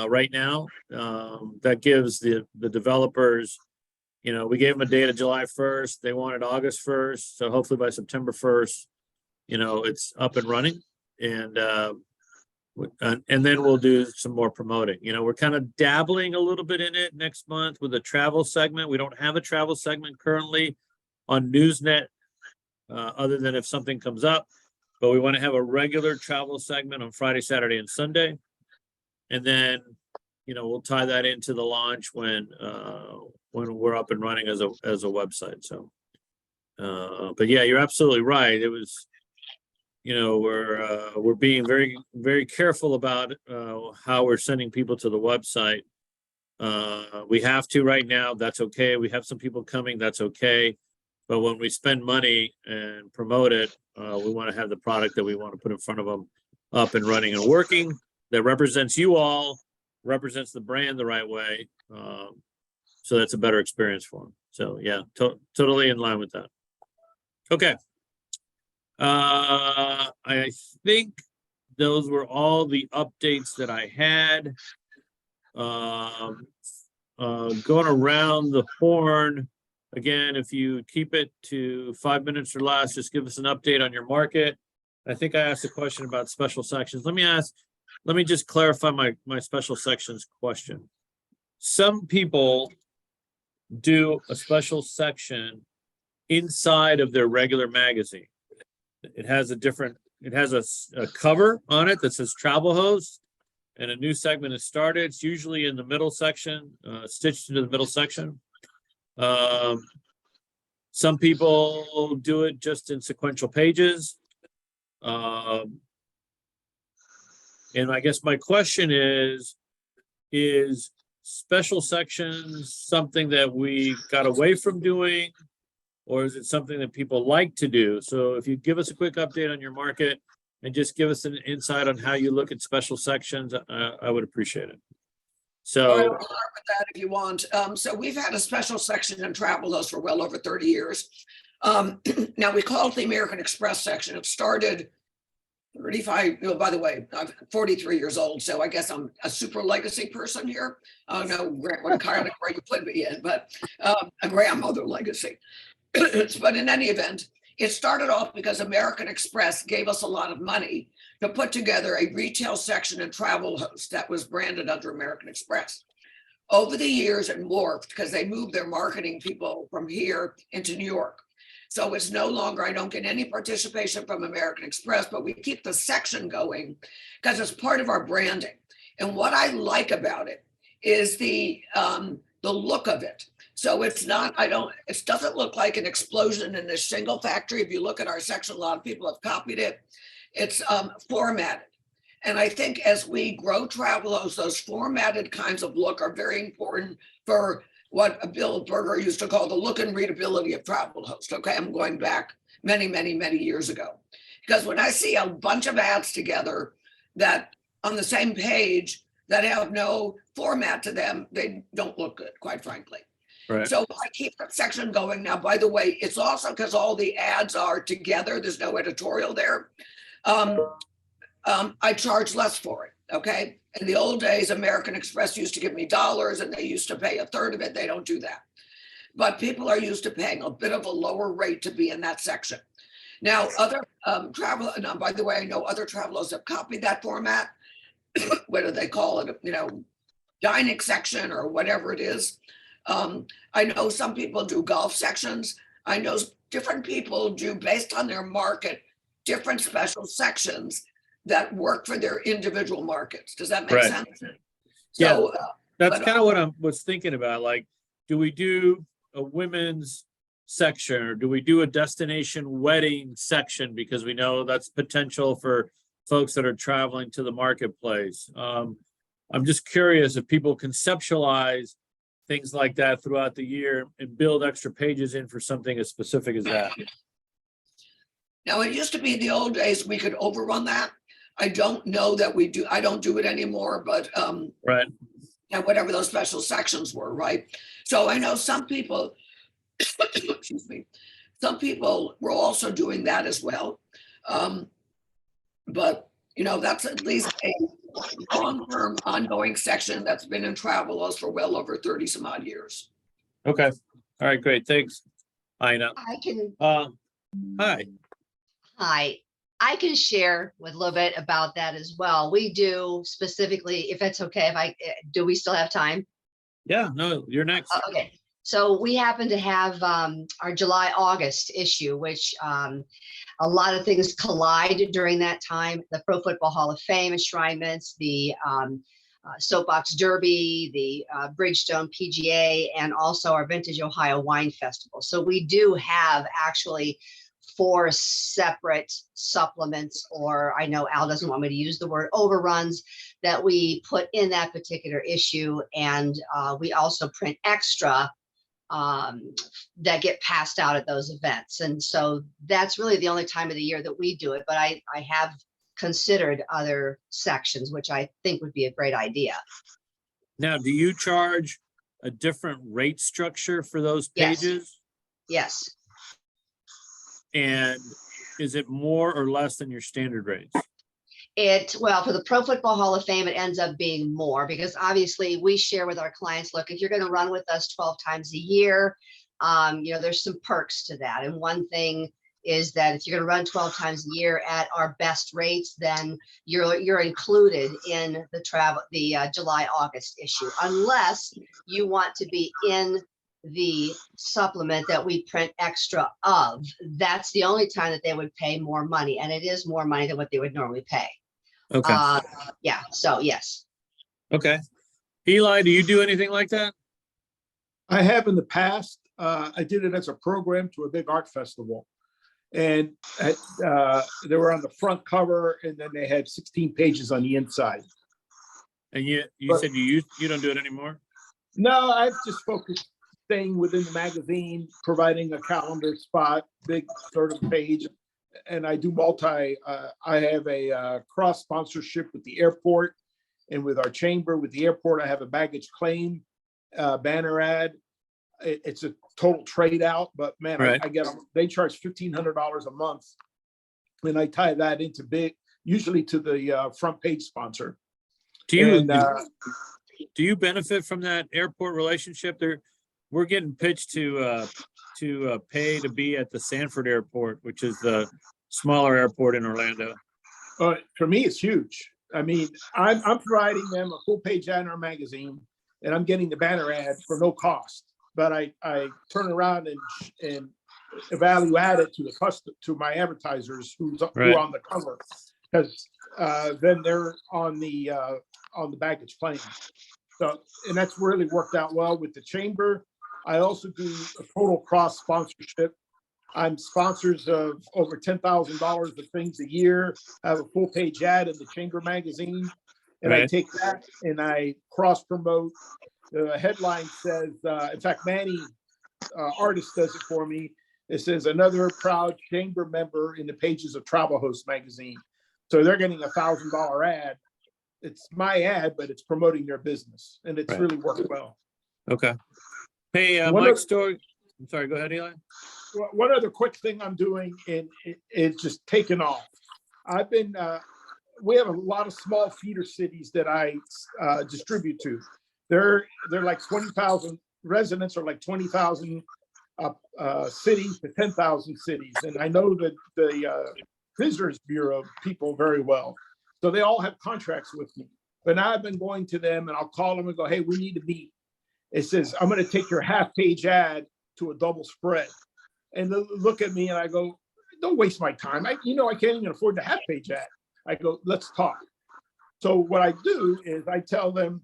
right now. That gives the developers, you know, we gave them a date of July 1st. They wanted August 1st. So hopefully by September 1st, you know, it's up and running. And then we'll do some more promoting. You know, we're kind of dabbling a little bit in it next month with a travel segment. We don't have a travel segment currently on Newsnet, other than if something comes up. But we want to have a regular travel segment on Friday, Saturday, and Sunday. And then, you know, we'll tie that into the launch when we're up and running as a website. So, but yeah, you're absolutely right. It was, you know, we're being very, very careful about how we're sending people to the website. We have to right now. That's okay. We have some people coming. That's okay. But when we spend money and promote it, we want to have the product that we want to put in front of them up and running and working. That represents you all, represents the brand the right way. So that's a better experience for them. So yeah, totally in line with that. Okay. I think those were all the updates that I had. Going around the horn, again, if you keep it to 5 minutes or less, just give us an update on your market. I think I asked a question about special sections. Let me just clarify my special sections question. Some people do a special section inside of their regular magazine. It has a cover on it that says travel host. and a new segment is started. It's usually in the middle section, stitched into the middle section. Some people do it just in sequential pages. And I guess my question is special sections something that we got away from doing? Or is it something that people like to do? So if you give us a quick update on your market and just give us an insight on how you look at special sections, I would appreciate it. All right, So, I'll start with that if you want. So we've had a special section in Travelers for well over 30 years. Now we call it the American Express section. It started 35, by the way, I'm 43 years old, so I guess I'm a super legacy person here. I don't know what kind of category you put me in, but a grandmother legacy. But in any event, it started off because American Express gave us a lot of money to put together a retail section and Travel Host that was branded under American Express. Over the years, it morphed because they moved their marketing people from here into New York. So it's no longer, I don't get any participation from American Express, but we keep the section going because it's part of our branding. And what I like about it is the look of it. So it's not, it doesn't look like an explosion in this single factory. If you look at our section, a lot of people have copied it. It's formatted. And I think as we grow Travelers, those formatted kinds of look are very important for what Bill Berger used to call the look and readability of Travel Host. Okay, I'm going back many, many, many years ago. Because when I see a bunch of ads together that on the same page that have no format to them, they don't look good, quite frankly. right, So I keep that section going. Now, by the way, it's also because all the ads are together. There's no editorial there. I charge less for it, okay? In the old days, American Express used to give me dollars and they used to pay a third of it. They don't do that. But people are used to paying a bit of a lower rate to be in that section. Now, other now, by the way, I know other travelers have copied that format. What do they call it? Dining section or whatever it is. I know some people do golf sections. I know different people do, based on their market, different special sections that work for their individual markets. Does that make Right. sense? Yeah. So that's but, kind of what I was thinking about. Like, do we do a women's section or do we do a destination wedding section? Because we know that's potential for folks that are traveling to the marketplace. I'm just curious if people conceptualize things like that throughout the year and build extra pages in for something as specific as that. now it used to be in the old days we could overrun that. I don't know that we do. I don't do it anymore, but Right, and whatever those special sections were, right? So I know some people, excuse me, some people were also doing that as well. But that's at least a long-term ongoing section that's been in Travelers for well over 30 some odd years. okay. All right, great, thanks. Ina. I can, Hi, hi, I can share with a little bit about that as well. We do specifically, if it's okay, do we still have time? yeah, no, you're next. Okay, so we happen to have our July, August issue, which a lot of things collide during that time. The Pro Football Hall of Fame enshrinements, the Soapbox Derby, the Bridgestone PGA, and also our Vintage Ohio Wine Festival. So we do have actually 4 separate supplements, or I know Al doesn't want me to use the word overruns, that we put in that particular issue. And we also print extra that get passed out at those events. And so that's really the only time of the year that we do it. But I have considered other sections, which I think would be a great idea. Now, do you charge a different rate structure for those Yes. pages? Yes. And is it more or less than your standard rates? Well, for the Pro Football Hall of Fame, it ends up being more because obviously we share with our clients, look, if you're going to run with us 12 times a year, there's some perks to that. And one thing is that if you're going to run 12 times a year at our best rates, then you're included in the July, August issue, unless you want to be in the supplement that we print extra of. That's the only time that they would pay more money, and it is more money than what they would normally pay. Okay, Yeah, so yes. okay. Eli, do you do anything like that? I have in the past. I did it as a program to a big art festival. And they were on the front cover and then they had 16 pages on the inside. And you But- said you don't do it anymore? No, I've just focused staying within the magazine, providing a calendar spot, big sort of page. And I do I have a cross sponsorship with the airport and with our chamber. With the airport, I have a baggage claim banner ad. It's a total trade out, but man, Right. I get, they charge $1,500 a month. And I tie that into usually to the front page sponsor. Do you, And, do you benefit from that airport relationship there? We're getting pitched to pay to be at the Sanford Airport, which is the smaller airport in Orlando. For me, it's huge. I mean, I'm providing them a full page ad in our magazine and I'm getting the banner ad for no cost. But I turn around and value add it to my advertisers who Right. are on the cover. Because then they're on the baggage claim. So, and that's really worked out well with the chamber. I also do a total cross sponsorship. I'm sponsors of over $10,000 of things a year. I have a full page ad in the chamber magazine. And I Right. take that and I cross promote. The headline says, in fact, Manny, artist, does it for me. It says another proud chamber member in the pages of Travel Host magazine. So they're getting $1,000 ad. It's my ad, but it's promoting their business, and it's Right. really worked well. Okay. Hey, One Mike of- Story. I'm sorry, go ahead, Eli. One other quick thing I'm doing, and it's just taken off. I've been, we have a lot of small feeder cities that I distribute to. They're like 20,000 residents, or like 20,000 cities to 10,000 cities. And I know that the Visitors Bureau people very well. So they all have contracts with me. But now I've been going to them and I'll call them and go, hey, we need to meet. It says, I'm going to take your half page ad to a double spread. And they'll look at me and I go, don't waste my time. I can't even afford the half page ad. I go, let's talk. So what I do is I tell them,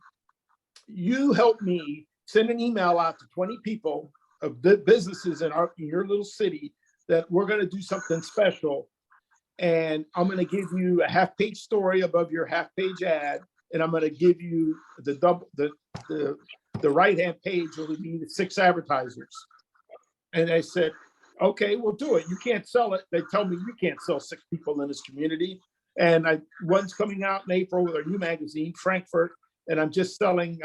you help me send an email out to 20 people of the businesses in your little city that we're going to do something special. And I'm going to give you a half page story above your half page ad. And I'm going to give you the right hand page will be the 6 advertisers. And I said, okay, we'll do it. You can't sell it. They tell me you can't sell 6 people in this community. And one's coming out in April with our new magazine, Frankfurt. And I'm just selling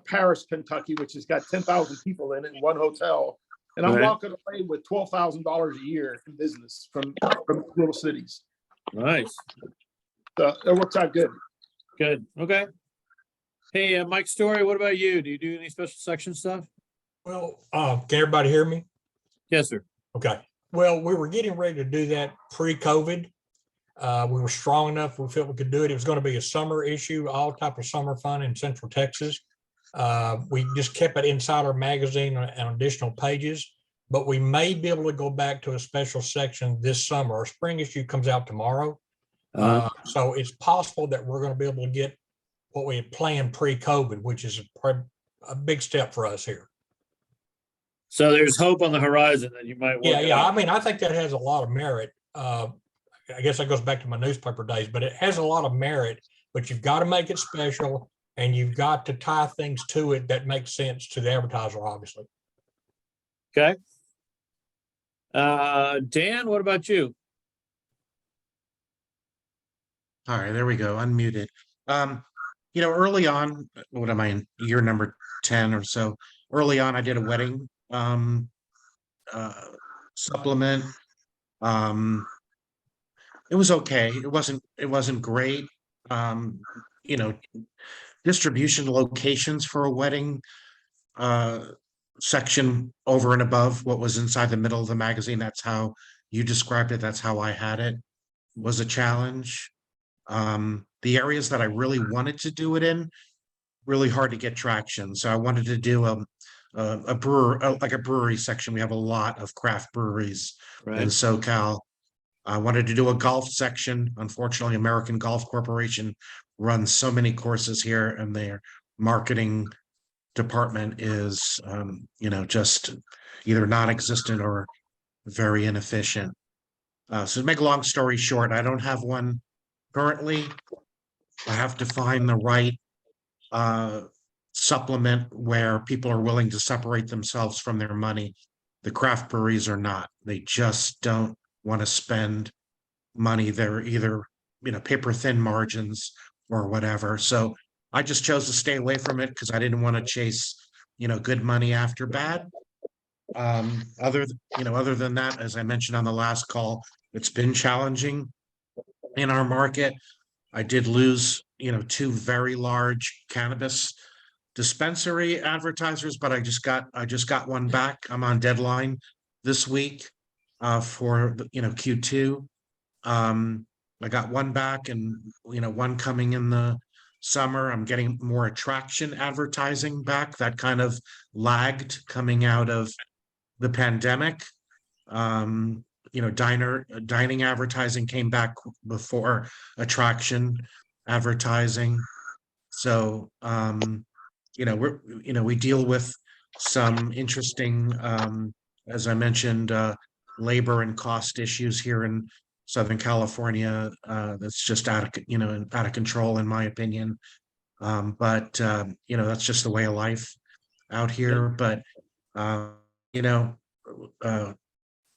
Paris, Kentucky, which has got 10,000 people in it in one hotel. And I'm Right. walking away with $12,000 a year in business from little cities. Nice. So it works out good. Good. Okay. Hey, Mike Story, what about you? Do you do any special section stuff? Well, can everybody hear me? Yes, sir. Okay. Well, we were getting ready to do that pre-COVID. We were strong enough. We felt we could do it. It was going to be a summer issue, all type of summer fun in Central Texas. We just kept it inside our magazine and additional pages, but we may be able to go back to a special section this summer. Our spring issue comes out tomorrow. So it's possible that we're going to be able to get what we had planned pre-COVID, which is a big step for us here. So there's hope on the horizon that you might. work Yeah, it yeah. out. I mean, I think that has a lot of merit. I guess that goes back to my newspaper days, but it has a lot of merit, but you've got to make it special and you've got to tie things to it that make sense to the advertiser, obviously. Okay. Dan, what about you? All right, there we go, unmuted. Early on, what am I in, year number 10 or so? Early on, I did a wedding supplement. It was okay. It wasn't great. Distribution locations for a wedding section over and above what was inside the middle of the magazine. That's how you described it. That's how I had it, was a challenge. The areas that I really wanted to do it in, really hard to get traction. So I wanted to do a brewer, like a brewery section. We have a lot of craft breweries in Right. SoCal. I wanted to do a golf section. Unfortunately, American Golf Corporation runs so many courses here, and their marketing department is, just either non-existent or very inefficient. So to make a long story short, I don't have one currently. I have to find the right supplement where people are willing to separate themselves from their money. The craft breweries are not. They just don't want to spend money. They're either, paper thin margins or whatever. So I just chose to stay away from it because I didn't want to chase, good money after bad. Other than that, as I mentioned on the last call, it's been challenging in our market. I did lose, two very large cannabis dispensary advertisers, but I just got one back. I'm on deadline this week for Q2. I got one back, and one coming in the summer. I'm getting more attraction advertising back. That kind of lagged coming out of the pandemic. Dining advertising came back before attraction advertising. So we deal with some interesting, as I mentioned, labor and cost issues here in Southern California. That's just out of control, in my opinion. But that's just the way of life out here. But I'm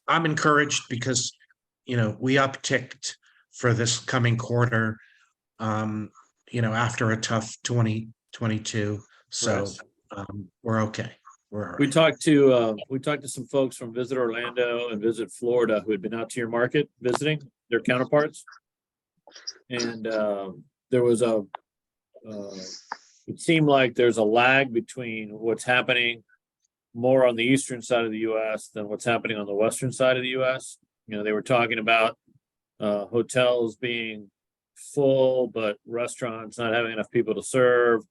encouraged because we upticked for this coming quarter. After a tough 2022. So we're okay. We talked to some folks from Visit Orlando and Visit Florida who had been out to your market visiting their counterparts. And there was it seemed like there's a lag between what's happening more on the eastern side of the US than what's happening on the western side of the US. They were talking about hotels being full, but restaurants not having enough people to serve.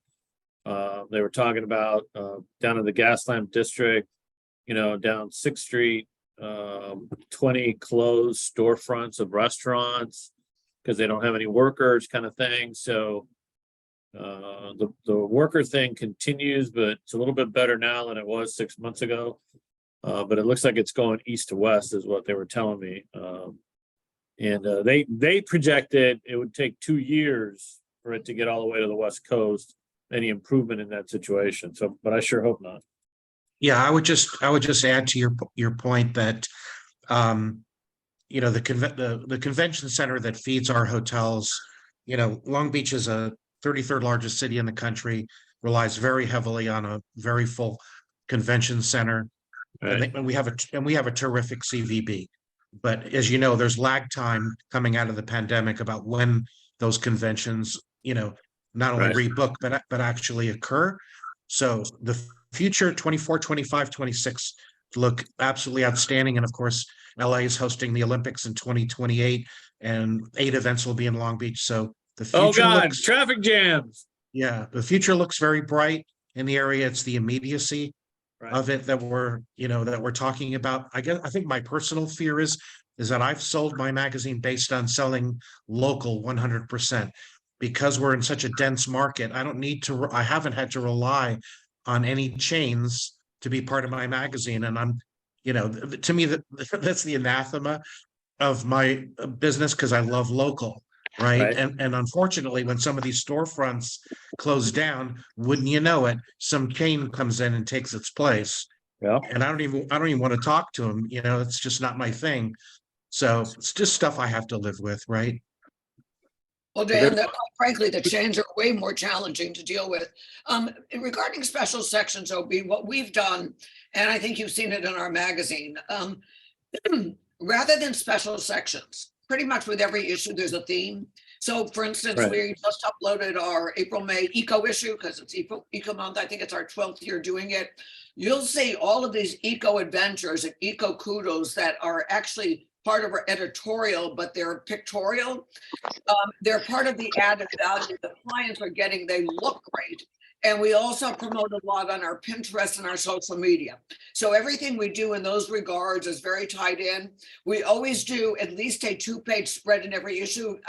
They were talking about down in the Gaslamp district, down 6th Street, 20 closed storefronts of restaurants because they don't have any workers, kind of thing. So the worker thing continues, but it's a little bit better now than it was 6 months ago. But it looks like it's going east to west is what they were telling me. And they projected it would take 2 years for it to get all the way to the West Coast, any improvement in that situation. So, but I sure hope not. Yeah, I would just add to your point that the convention center that feeds our hotels, Long Beach is a 33rd largest city in the country, relies very heavily on a very full convention center. Right. And we have a terrific CVB. But as you know, there's lag time coming out of the pandemic about when those conventions, not only rebook, but actually occur. So the future 24, 25, 26 look absolutely outstanding. And of course, LA is hosting the Olympics in 2028 and 8 events will be in Long Beach. So the future traffic jams. Yeah, the future looks very bright in the area. It's the immediacy of it that we're talking about. I think my personal fear is that I've sold my magazine based on selling local 100%. Because we're in such a dense market, I haven't had to rely on any chains to be part of my magazine. And I'm, to me, that's the anathema of my business because I love local. Right. And unfortunately, when some of these storefronts close down, wouldn't you know it, some chain comes in and takes its place. Yeah. And I don't even want to talk to them. It's just not my thing. So it's just stuff I have to live with. Right. Well, Dan, quite frankly, the chains are way more challenging to deal with. Regarding special sections, OB, what we've done, and I think you've seen it in our magazine, rather than special sections, pretty much with every issue, there's a theme. So for instance, we just uploaded our April-May eco issue because it's eco month. I think it's our 12th year doing it. You'll see all of these eco adventures and eco kudos that are actually part of our editorial, but they're pictorial. They're part of the added value the clients are getting. They look great. And we also promote a lot on our Pinterest and our social media. So everything we do in those regards is very tied in. We always do at least a 2-page spread in every issue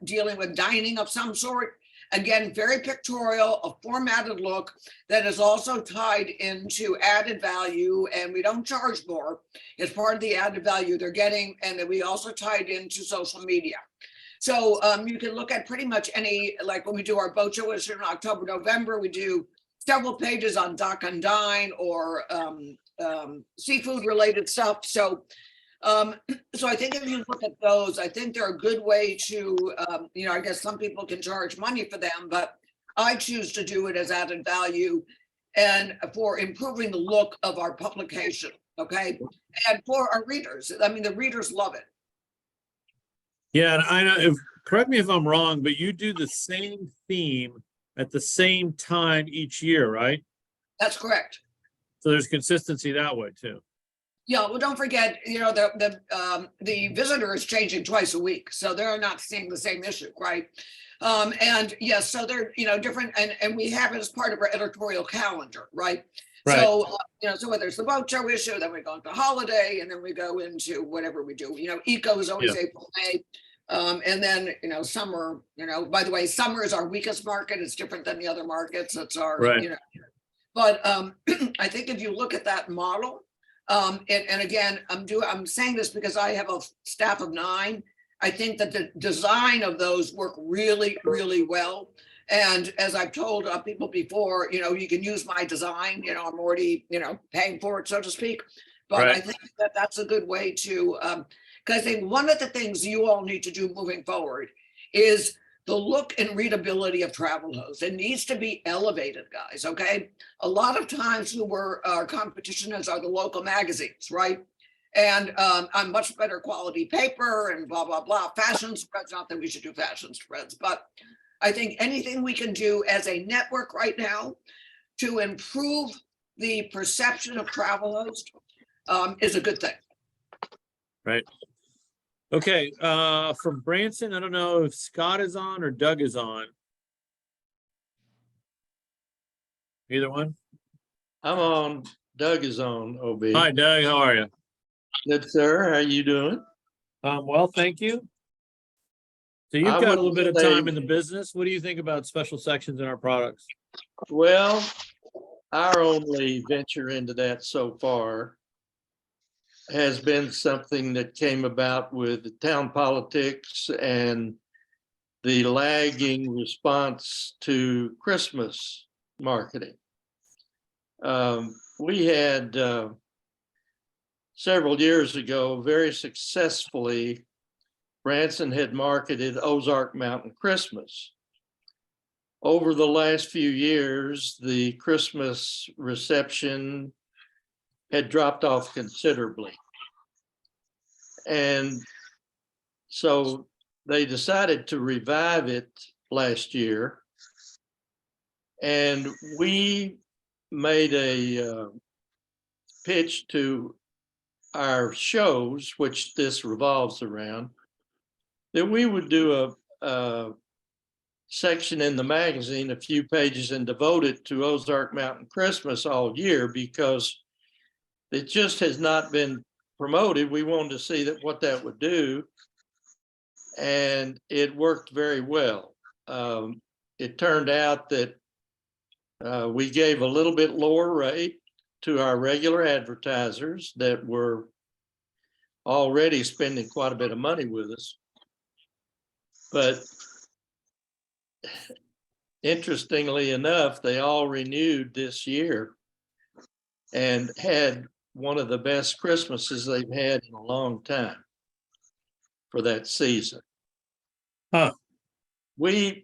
dealing with dining of some sort. Again, very pictorial, a formatted look that is also tied into added value, and we don't charge more. It's part of the added value they're getting, and then we also tied into social media. So you can look at pretty much any, like when we do our boat show issue in October, November, we do several pages on Dock and Dine or seafood related stuff. So I think if you look at those, I think they're a good way to, I guess some people can charge money for them, but I choose to do it as added value and for improving the look of our publication. Okay. And for our readers, I mean, the readers love it. Yeah, and I know, correct me if I'm wrong, but you do the same theme at the same time each year, right? That's correct. So there's consistency that way too. Yeah, well, don't forget, the visitor is changing twice a week, so they're not seeing the same issue, right? And yes, so they're, different, and we have it as part of our editorial calendar, right? Right. So, so whether it's the boat show issue, then we go into holiday, and then we go into whatever we do. Eco is always April, May. And then, summer, by the way, summer is our weakest market. It's different than the other markets. It's our, Right. But I think if you look at that model, and again, I'm saying this because I have a staff of 9. I think that the design of those work really, really well. And as I've told people before, you can use my design, I'm already, paying for it, so to speak. But Right. I think that that's a good way to, because I think one of the things you all need to do moving forward is the look and readability of Travel Host. It needs to be elevated, guys, okay? A lot of times our competition is are the local magazines, right? And on much better quality paper and blah, blah, blah. Fashion spreads, not that we should do fashion spreads, but I think anything we can do as a network right now to improve the perception of Travel Host is a good thing. Right. Okay, from Branson, I don't know if Scott is on or Doug is on. Either one? I'm on. Doug is on, OB. Hi, Doug, how are you? Good, sir. How you doing? Well, thank you. So you've I got a would little bit of say- time in the business. What do you think about special sections in our products? Well, our only venture into that so far has been something that came about with the town politics and the lagging response to Christmas marketing. We had several years ago, very successfully, Branson had marketed Ozark Mountain Christmas. Over the last few years, the Christmas reception had dropped off considerably. And so they decided to revive it last year. And we made a pitch to our shows, which this revolves around, that we would do a section in the magazine, a few pages, and devote it to Ozark Mountain Christmas all year, because it just has not been promoted. We wanted to see what that would do, and it worked very well. It turned out that we gave a little bit lower rate to our regular advertisers that were already spending quite a bit of money with us. But interestingly enough, they all renewed this year and had one of the best Christmases they've had in a long time for that season. Huh. We've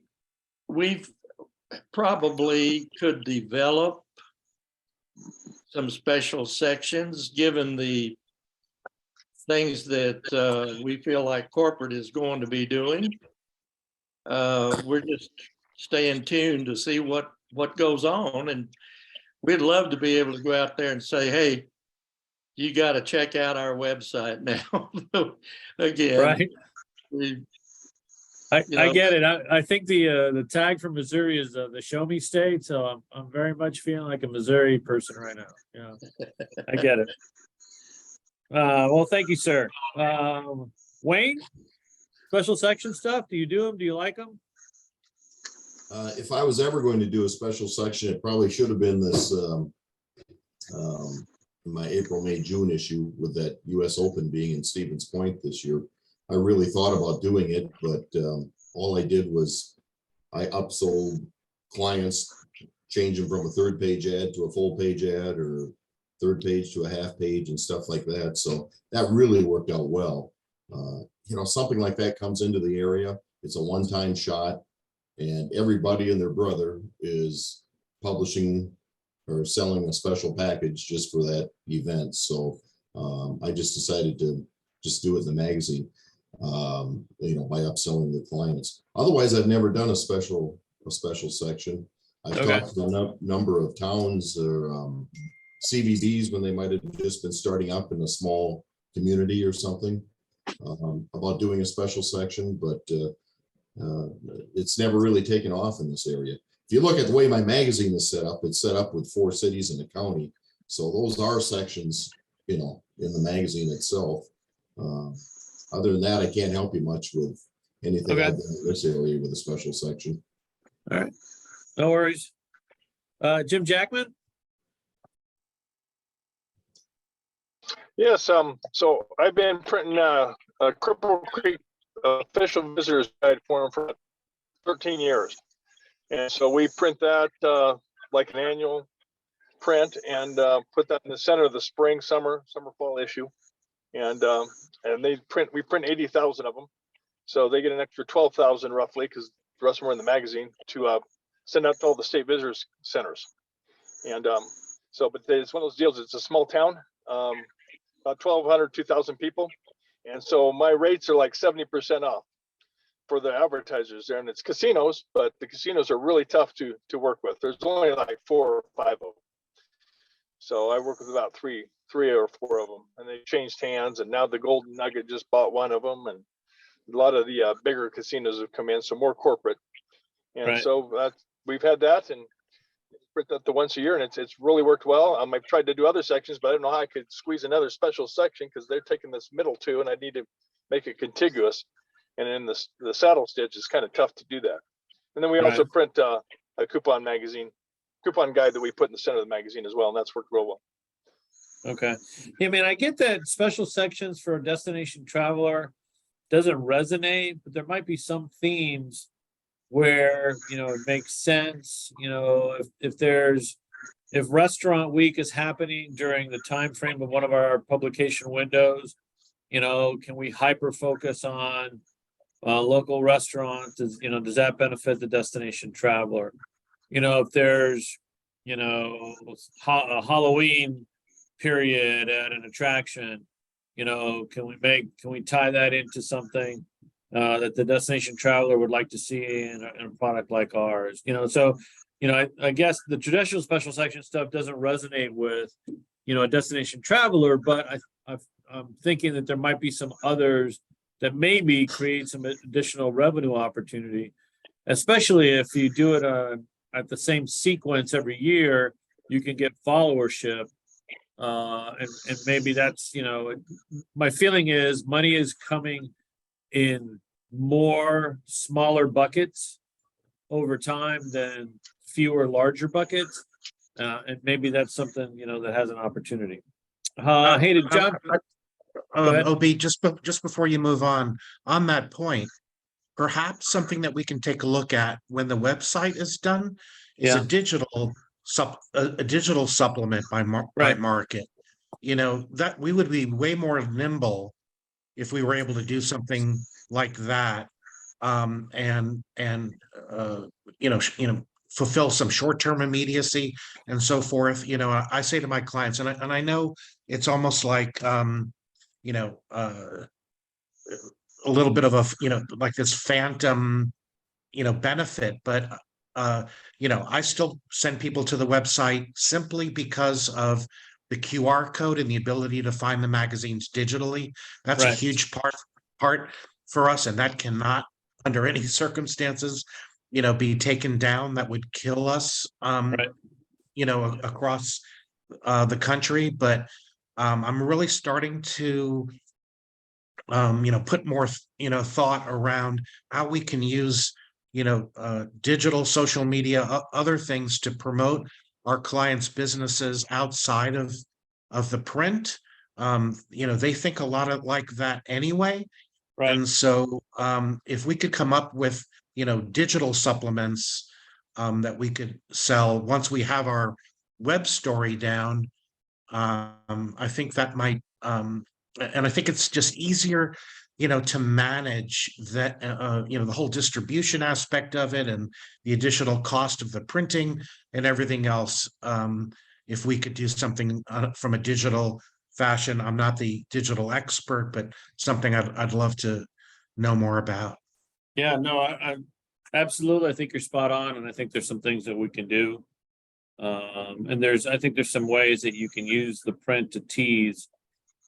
probably could develop some special sections, given the things that we feel like corporate is going to be doing. We're just staying tuned to see what goes on, and we'd love to be able to go out there and say, hey, you got to check out our website now. Again, Right. I You know? get it. I think the tag from Missouri is the show me state, so I'm very much feeling like a Missouri person right now. Yeah, I get it. Well, thank you, sir. Wayne, special section stuff, do you do them? Do you like them? If I was ever going to do a special section, it probably should have been this my April, May, June issue with that US Open being in Stevens Point this year. I really thought about doing it, but all I did was I upsold clients, changing from a 3rd page ad to a full page ad, or 3rd page to a half page and stuff like that. So that really worked out well. You know, something like that comes into the area. It's a one-time shot, and everybody and their brother is publishing or selling a special package just for that event. So I just decided to just do it in the magazine, you know, by upselling the clients. Otherwise, I've never done a special section. I've Okay. talked to a number of towns or CVBs when they might have just been starting up in a small community or something, about doing a special section, but it's never really taken off in this area. If you look at the way my magazine is set up, it's set up with 4 cities in the county. So those are sections, you know, in the magazine itself. Other than that, I can't help you much with anything Okay. I've done in this area with a special section. All right, no worries. Jim Jackman? Yes, so I've been printing a Cripple Creek official visitors guide for them for 13 years. And so we print that like an annual print and put that in the center of the spring, summer, fall issue. And we print 80,000 of them. So they get an extra 12,000 roughly, because the rest of them are in the magazine, to send out to all the state visitors centers. And but it's one of those deals. It's a small town, about 1,200, 2,000 people. And so my rates are like 70% off for the advertisers there. And it's casinos, but the casinos are really tough to work with. There's only like 4 or 5 of them. So I work with about three or 4 of them, and they changed hands. And now the Golden Nugget just bought one of them, and a lot of the bigger casinos have come in, so more corporate. And Right. so we've had that and print that the once a year, and it's really worked well. I've tried to do other sections, but I don't know how I could squeeze another special section, because they're taking this middle 2, and I need to make it contiguous. And in the saddle stitch, it's kind of tough to do that. And then we also print a coupon guide that we put in the center of the magazine as well, and that's worked real well. Okay. Yeah, man, I get that special sections for a destination traveler doesn't resonate, but there might be some themes where, you know, it makes sense. You know, if restaurant week is happening during the time frame of one of our publication windows, you know, can we hyper focus on local restaurants? Does that benefit the destination traveler? You know, if there's, you know, a Halloween period at an attraction, you know, can we tie that into something that the destination traveler would like to see in a product like ours? You know, so, you know, I guess the traditional special section stuff doesn't resonate with, you know, a destination traveler, but I'm thinking that there might be some others that maybe create some additional revenue opportunity, especially if you do it at the same sequence every year. You can get followership, and maybe that's, you know, my feeling is money is coming in more smaller buckets over time than fewer larger buckets, and maybe that's something, you know, that has an opportunity. Hey, did John? Go ahead. OB, just before you move on that point, perhaps something that we can take a look at when the website is done is Yeah. a digital supplement by Right. market. You know, that we would be way more nimble if we were able to do something like that, and fulfill some short-term immediacy and so forth. You know, I say to my clients, and I know it's almost like a little bit of a, you know, like this phantom, you know, benefit, but you know, I still send people to the website simply because of the QR code and the ability to find the magazines digitally. That's a Right. huge part for us, and that cannot under any circumstances, be taken down. That would kill us, Right. Across the country. But I'm really starting to, put more, thought around how we can use, digital, social media, other things to promote our clients' businesses outside of the print. They think a lot of like that anyway. Right. And so if we could come up with, digital supplements that we could sell once we have our web story down, I think that might, and I think it's just easier, to manage that, the whole distribution aspect of it and the additional cost of the printing and everything else. If we could do something from a digital fashion. I'm not the digital expert, but something I'd love to know more about. Yeah, no, I absolutely, I think you're spot on, and I think there's some things that we can do. And I think there's some ways that you can use the print to tease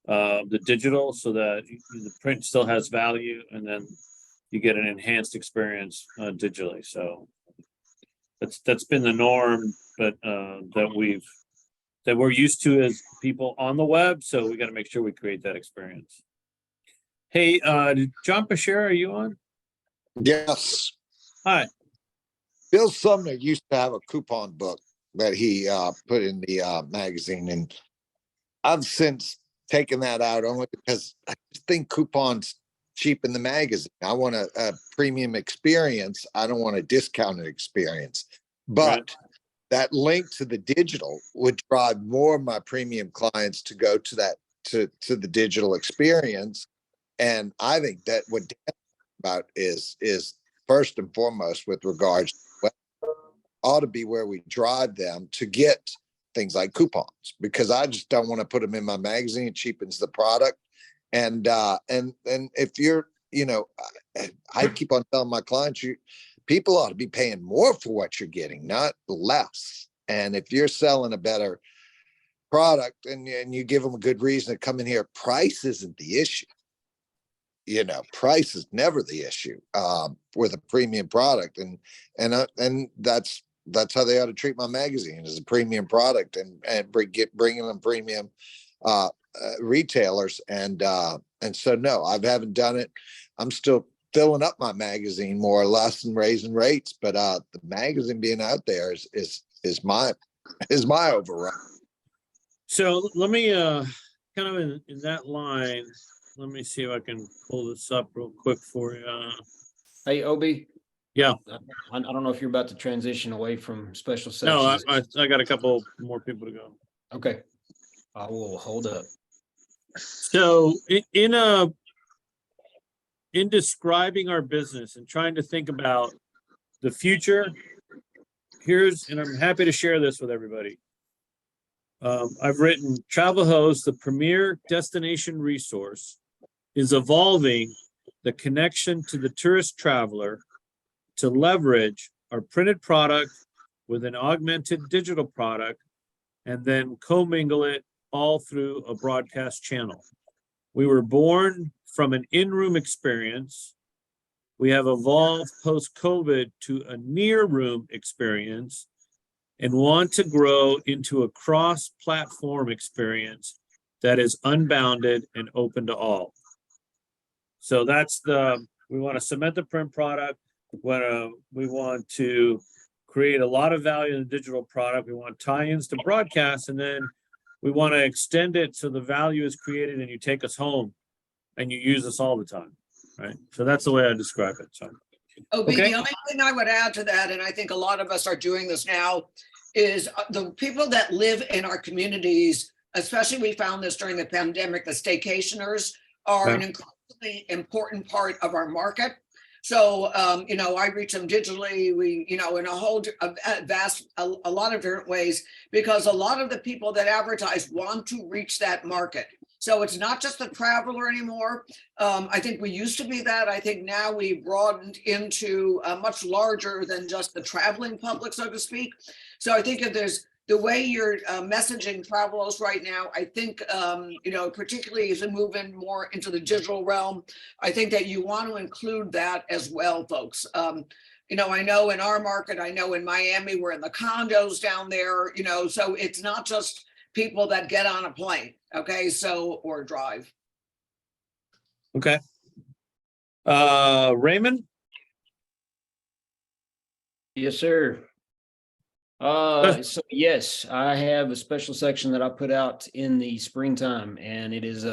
the digital so that the print still has value, and then you get an enhanced experience digitally. So that's been the norm, but that we're used to as people on the web. So we got to make sure we create that experience. Hey, John Pashera, are you on? Yes. Hi. Bill Sumner used to have a coupon book that he put in the magazine, and I've since taken that out only because I just think coupons cheapen the magazine. I want a premium experience. I don't want a discounted experience. But Right. that link to the digital would drive more of my premium clients to go to that to the digital experience. And I think that what Dan's about is first and foremost with regards to ought to be where we drive them to get things like coupons, because I just don't want to put them in my magazine. It cheapens the product. And if you're, I keep on telling my clients, people ought to be paying more for what you're getting, not less. And if you're selling a better product and you give them a good reason to come in here, price isn't the issue. Price is never the issue with a premium product. And that's how they ought to treat my magazine, as a premium product, and bringing them premium retailers. And so, no, I haven't done it. I'm still filling up my magazine more or less and raising rates, but the magazine being out there is my override. So let me kind of in that line, let me see if I can pull this up real quick for you. Hey, Obi. Yeah. I don't know if you're about to transition away from special No, sections. I got a couple more people to go. Okay. I will hold up. So in describing our business and trying to think about the future, and I'm happy to share this with everybody. I've written Travel Host, the premier destination resource, is evolving the connection to the tourist traveler to leverage our printed product with an augmented digital product, and then commingle it all through a broadcast channel. We were born from an in-room experience. We have evolved post-COVID to a near-room experience and want to grow into a cross-platform experience that is unbounded and open to all. So we want to cement the print product. We want to create a lot of value in the digital product. We want tie-ins to broadcast, and then we want to extend it so the value is created and you take us home and you use us all the time, right? So that's the way I describe it. So, The only thing I would add to that, and I think a lot of us are doing this now, is the people that live in our communities, especially we found this during the pandemic, the staycationers are an incredibly important part of our market. So, I reach them digitally, in a lot of different ways, because a lot of the people that advertise want to reach that market. So it's not just the traveler anymore. I think we used to be that. I think now we broadened into much larger than just the traveling public, so to speak. So I think if there's the way you're messaging travelers right now, I think, particularly as we move in more into the digital realm, I think that you want to include that as well, folks. I know in our market, I know in Miami, we're in the condos down there, so it's not just people that get on a plane, okay, or drive. Okay. Raymond? Yes, sir. So yes, I have a special section that I put out in the springtime, and it is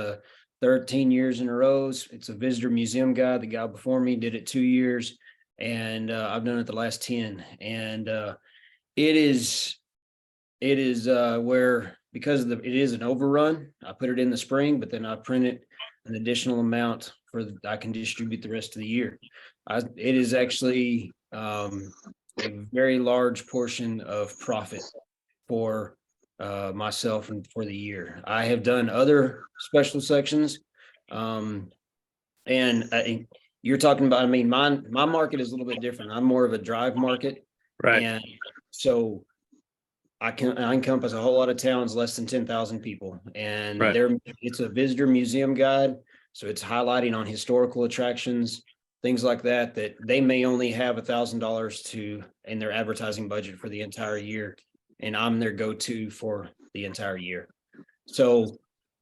13 years in a row. It's a visitor museum guide. The guy before me did it 2 years, and I've done it the last 10. And it is where, because it is an overrun, I put it in the spring, but then I print it an additional amount I can distribute the rest of the year. It is actually a very large portion of profit for myself and for the year. I have done other special sections, and you're talking about, my market is a little bit different. I'm more of a drive market. Right. And so I encompass a whole lot of towns, less than 10,000 people. And Right. It's a visitor museum guide. So it's highlighting on historical attractions, things like that they may only have $1,000 in their advertising budget for the entire year. And I'm their go-to for the entire year. So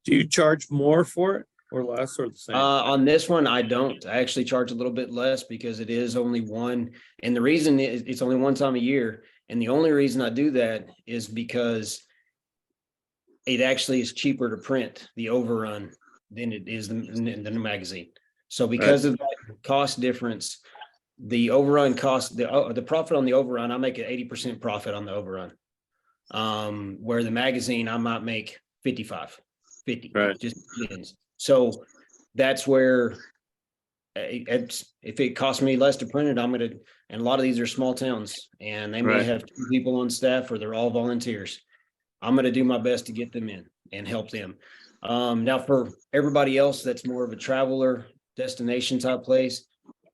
Do you charge more for it or less or the same? on this one, I don't. I actually charge a little bit less because it is only one. And the reason is it's only one time a year. And the only reason I do that is because it actually is cheaper to print the overrun than it is the magazine. So because of that cost difference, the overrun cost, the profit on the overrun, I make an 80% profit on the overrun. Where the magazine, I might make 55, 50, Right. just depends. So that's where if it costs me less to print it, and a lot of these are small towns and they may Right. have 2 people on staff or they're all volunteers. I'm going to do my best to get them in and help them. Now for everybody else that's more of a traveler destination type place,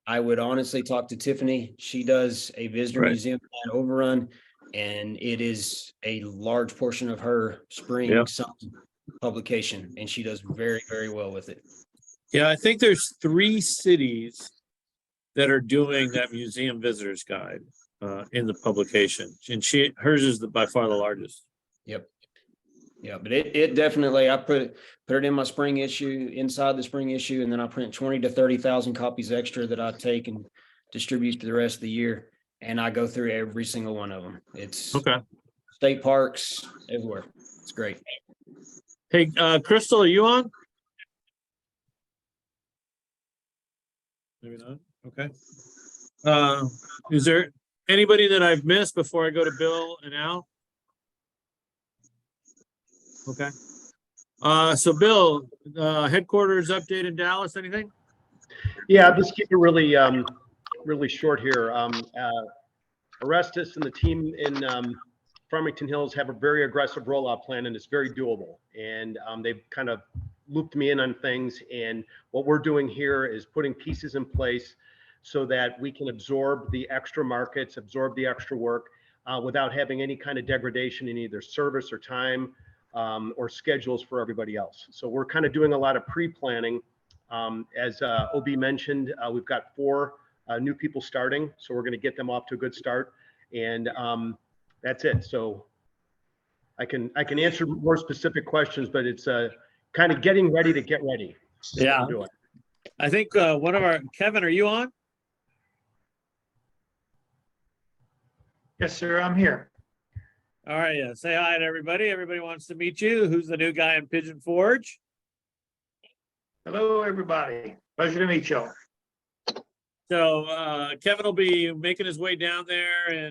I would honestly talk to Tiffany. She does a visitor Right. museum overrun, and it is a large portion of her spring Yeah. summer publication, and she does very, very well with it. Yeah, I think there's 3 cities that are doing that museum visitors guide in the publication. And hers is by far the largest. Yep. Yeah, but it definitely, I put it in my spring issue, inside the spring issue, and then I print 20 to 30,000 copies extra that I take and distribute to the rest of the year. And I go through every single one of them. It's Okay. state parks, everywhere. It's great. Hey, Crystal, are you on? Maybe not. Okay. Is there anybody that I've missed before I go to Bill and Al? Okay. So Bill, headquarters update in Dallas, anything? Yeah, I'll just keep it really, really short here. Orestes and the team in Farmington Hills have a very aggressive rollout plan, and it's very doable. And they've kind of looped me in on things. And what we're doing here is putting pieces in place so that we can absorb the extra markets, absorb the extra work without having any kind of degradation in either service or time or schedules for everybody else. So we're kind of doing a lot of pre-planning. As OB mentioned, we've got 4 new people starting, so we're going to get them off to a good start. And that's it. So I can answer more specific questions, but it's kind of getting ready to get ready. Yeah. I think one of our, Kevin, are you on? Yes, sir, I'm here. All right, yeah. Say hi to everybody. Everybody wants to meet you. Who's the new guy in Pigeon Forge? Hello, everybody. Pleasure to meet y'all. So Kevin will be making his way down there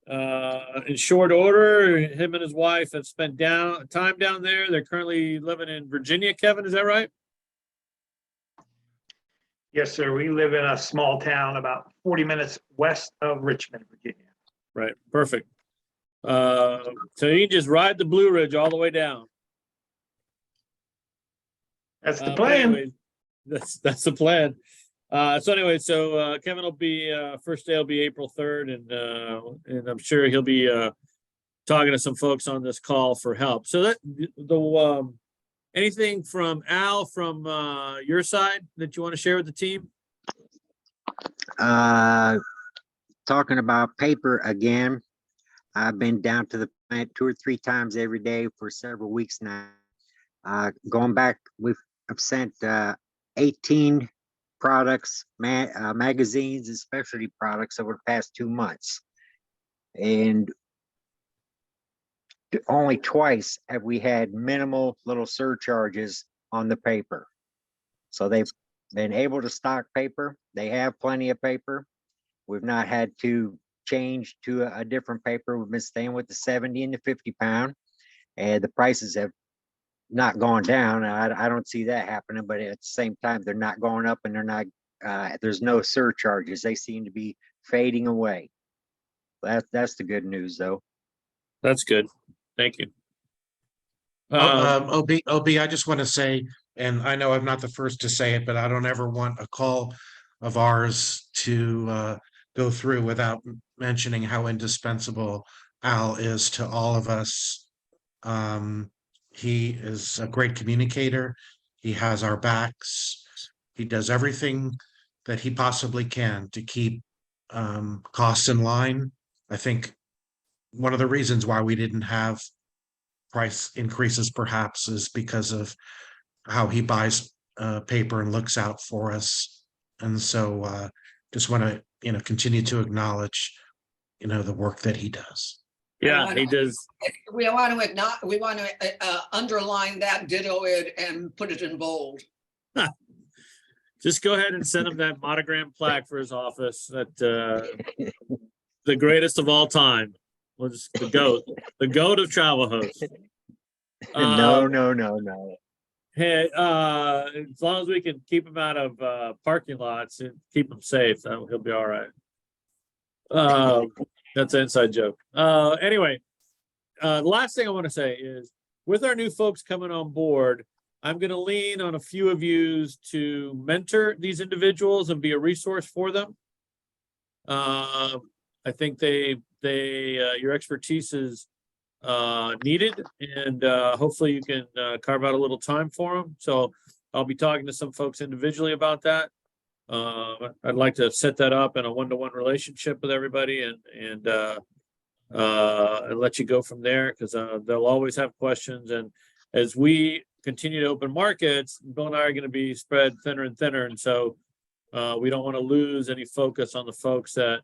in short order. Him and his wife have spent time down there. They're currently living in Virginia. Kevin, is that right? Yes, sir. We live in a small town about 40 minutes west of Richmond, Virginia. Right. Perfect. So you can just ride the Blue Ridge all the way down. That's the But plan. anyway, that's the plan. So anyway, Kevin will be first day will be April 3rd, and I'm sure he'll be talking to some folks on this call for help. So that anything from Al from your side that you want to share with the team? Talking about paper again. I've been down to the plant 2 or 3 times every day for several weeks now. Going back, I've sent 18 products, magazines and specialty products over the past 2 months. And only twice have we had minimal little surcharges on the paper. So they've been able to stock paper. They have plenty of paper. We've not had to change to a different paper. We've been staying with the 70 and the 50 pound, and the prices have not gone down. I don't see that happening, but at the same time, they're not going up, and they're not, there's no surcharges. They seem to be fading away. That's the good news, though. That's good. Thank you. OB, I just want to say, and I know I'm not the first to say it, but I don't ever want a call of ours to go through without mentioning how indispensable Al is to all of us. He is a great communicator. He has our backs. He does everything that he possibly can to keep costs in line. I think one of the reasons why we didn't have price increases perhaps is because of how he buys paper and looks out for us. And so just want to, continue to acknowledge, the work that he does. Yeah, he does. We want to underline that, ditto it, and put it in bold. Just go ahead and send him that monogram plaque for his office. That the greatest of all time was the goat of travel hosts. No. Hey, as long as we can keep him out of parking lots and keep him safe, he'll be all right. That's an inside joke. Anyway, the last thing I want to say is, with our new folks coming on board, I'm going to lean on a few of you to mentor these individuals and be a resource for them. I think your expertise is needed, and hopefully you can carve out a little time for them. So I'll be talking to some folks individually about that. I'd like to set that up in a one-to-one relationship with everybody and let you go from there, because they'll always have questions. And as we continue to open markets, Bill and I are going to be spread thinner and thinner. And so we don't want to lose any focus on the folks that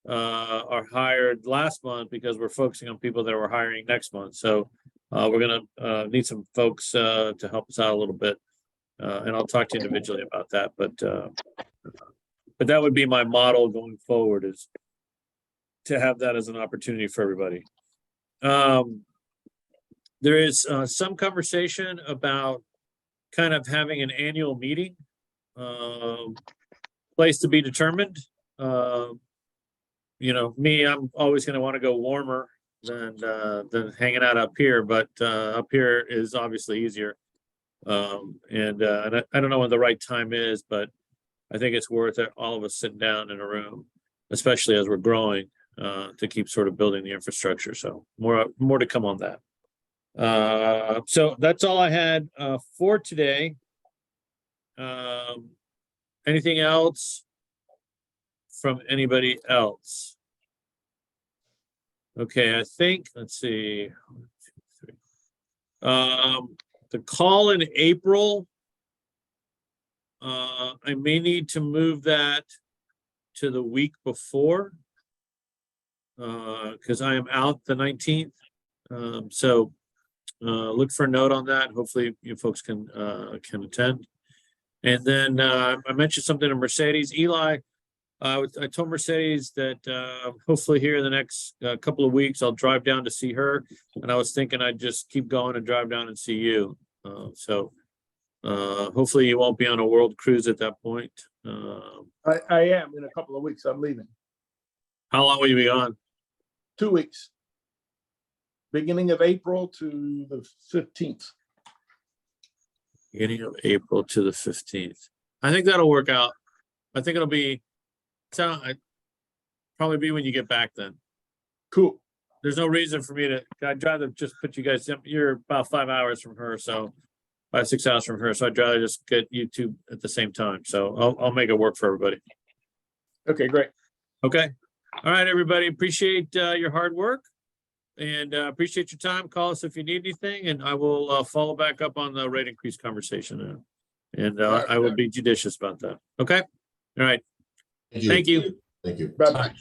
are hired last month, because we're focusing on people that we're hiring next month. So we're going to need some folks to help us out a little bit. And I'll talk to you individually about that. But that would be my model going forward, is to have that as an opportunity for everybody. There is some conversation about kind of having an annual meeting, place to be determined. Me, I'm always going to want to go warmer than hanging out up here, but up here is obviously easier. And I don't know when the right time is, but I think it's worth it, all of us sitting down in a room, especially as we're growing, to keep sort of building the infrastructure. So more to come on that. So that's all I had for today. Anything else from anybody else? Okay, I think, let's see. 1, 2, 3. The call in April, I may need to move that to the week before, because I am out the 19th. So look for a note on that. Hopefully you folks can attend. And then I mentioned something to Mercedes. Eli, I told Mercedes that hopefully here in the next couple of weeks, I'll drive down to see her. And I was thinking I'd just keep going and drive down and see you. So hopefully you won't be on a world cruise at that point. I am in a couple of weeks. I'm leaving. How long will you be gone? 2 weeks. Beginning of April to the 15th. Beginning of April to the 15th. I think that'll work out. I think it'll probably be when you get back then. Cool. there's no reason for me to, I'd rather just put you guys, you're about 5 hours from her, so 5, 6 hours from her, so I'd rather just get you two at the same time. So I'll make it work for everybody. Okay, great. Okay. All right, everybody. Appreciate your hard work and appreciate your time. Call us if you need anything, and I will follow back up on the rate increase conversation. And I will be judicious about that. Okay. All right. Thank you. Thank you. Bye-bye.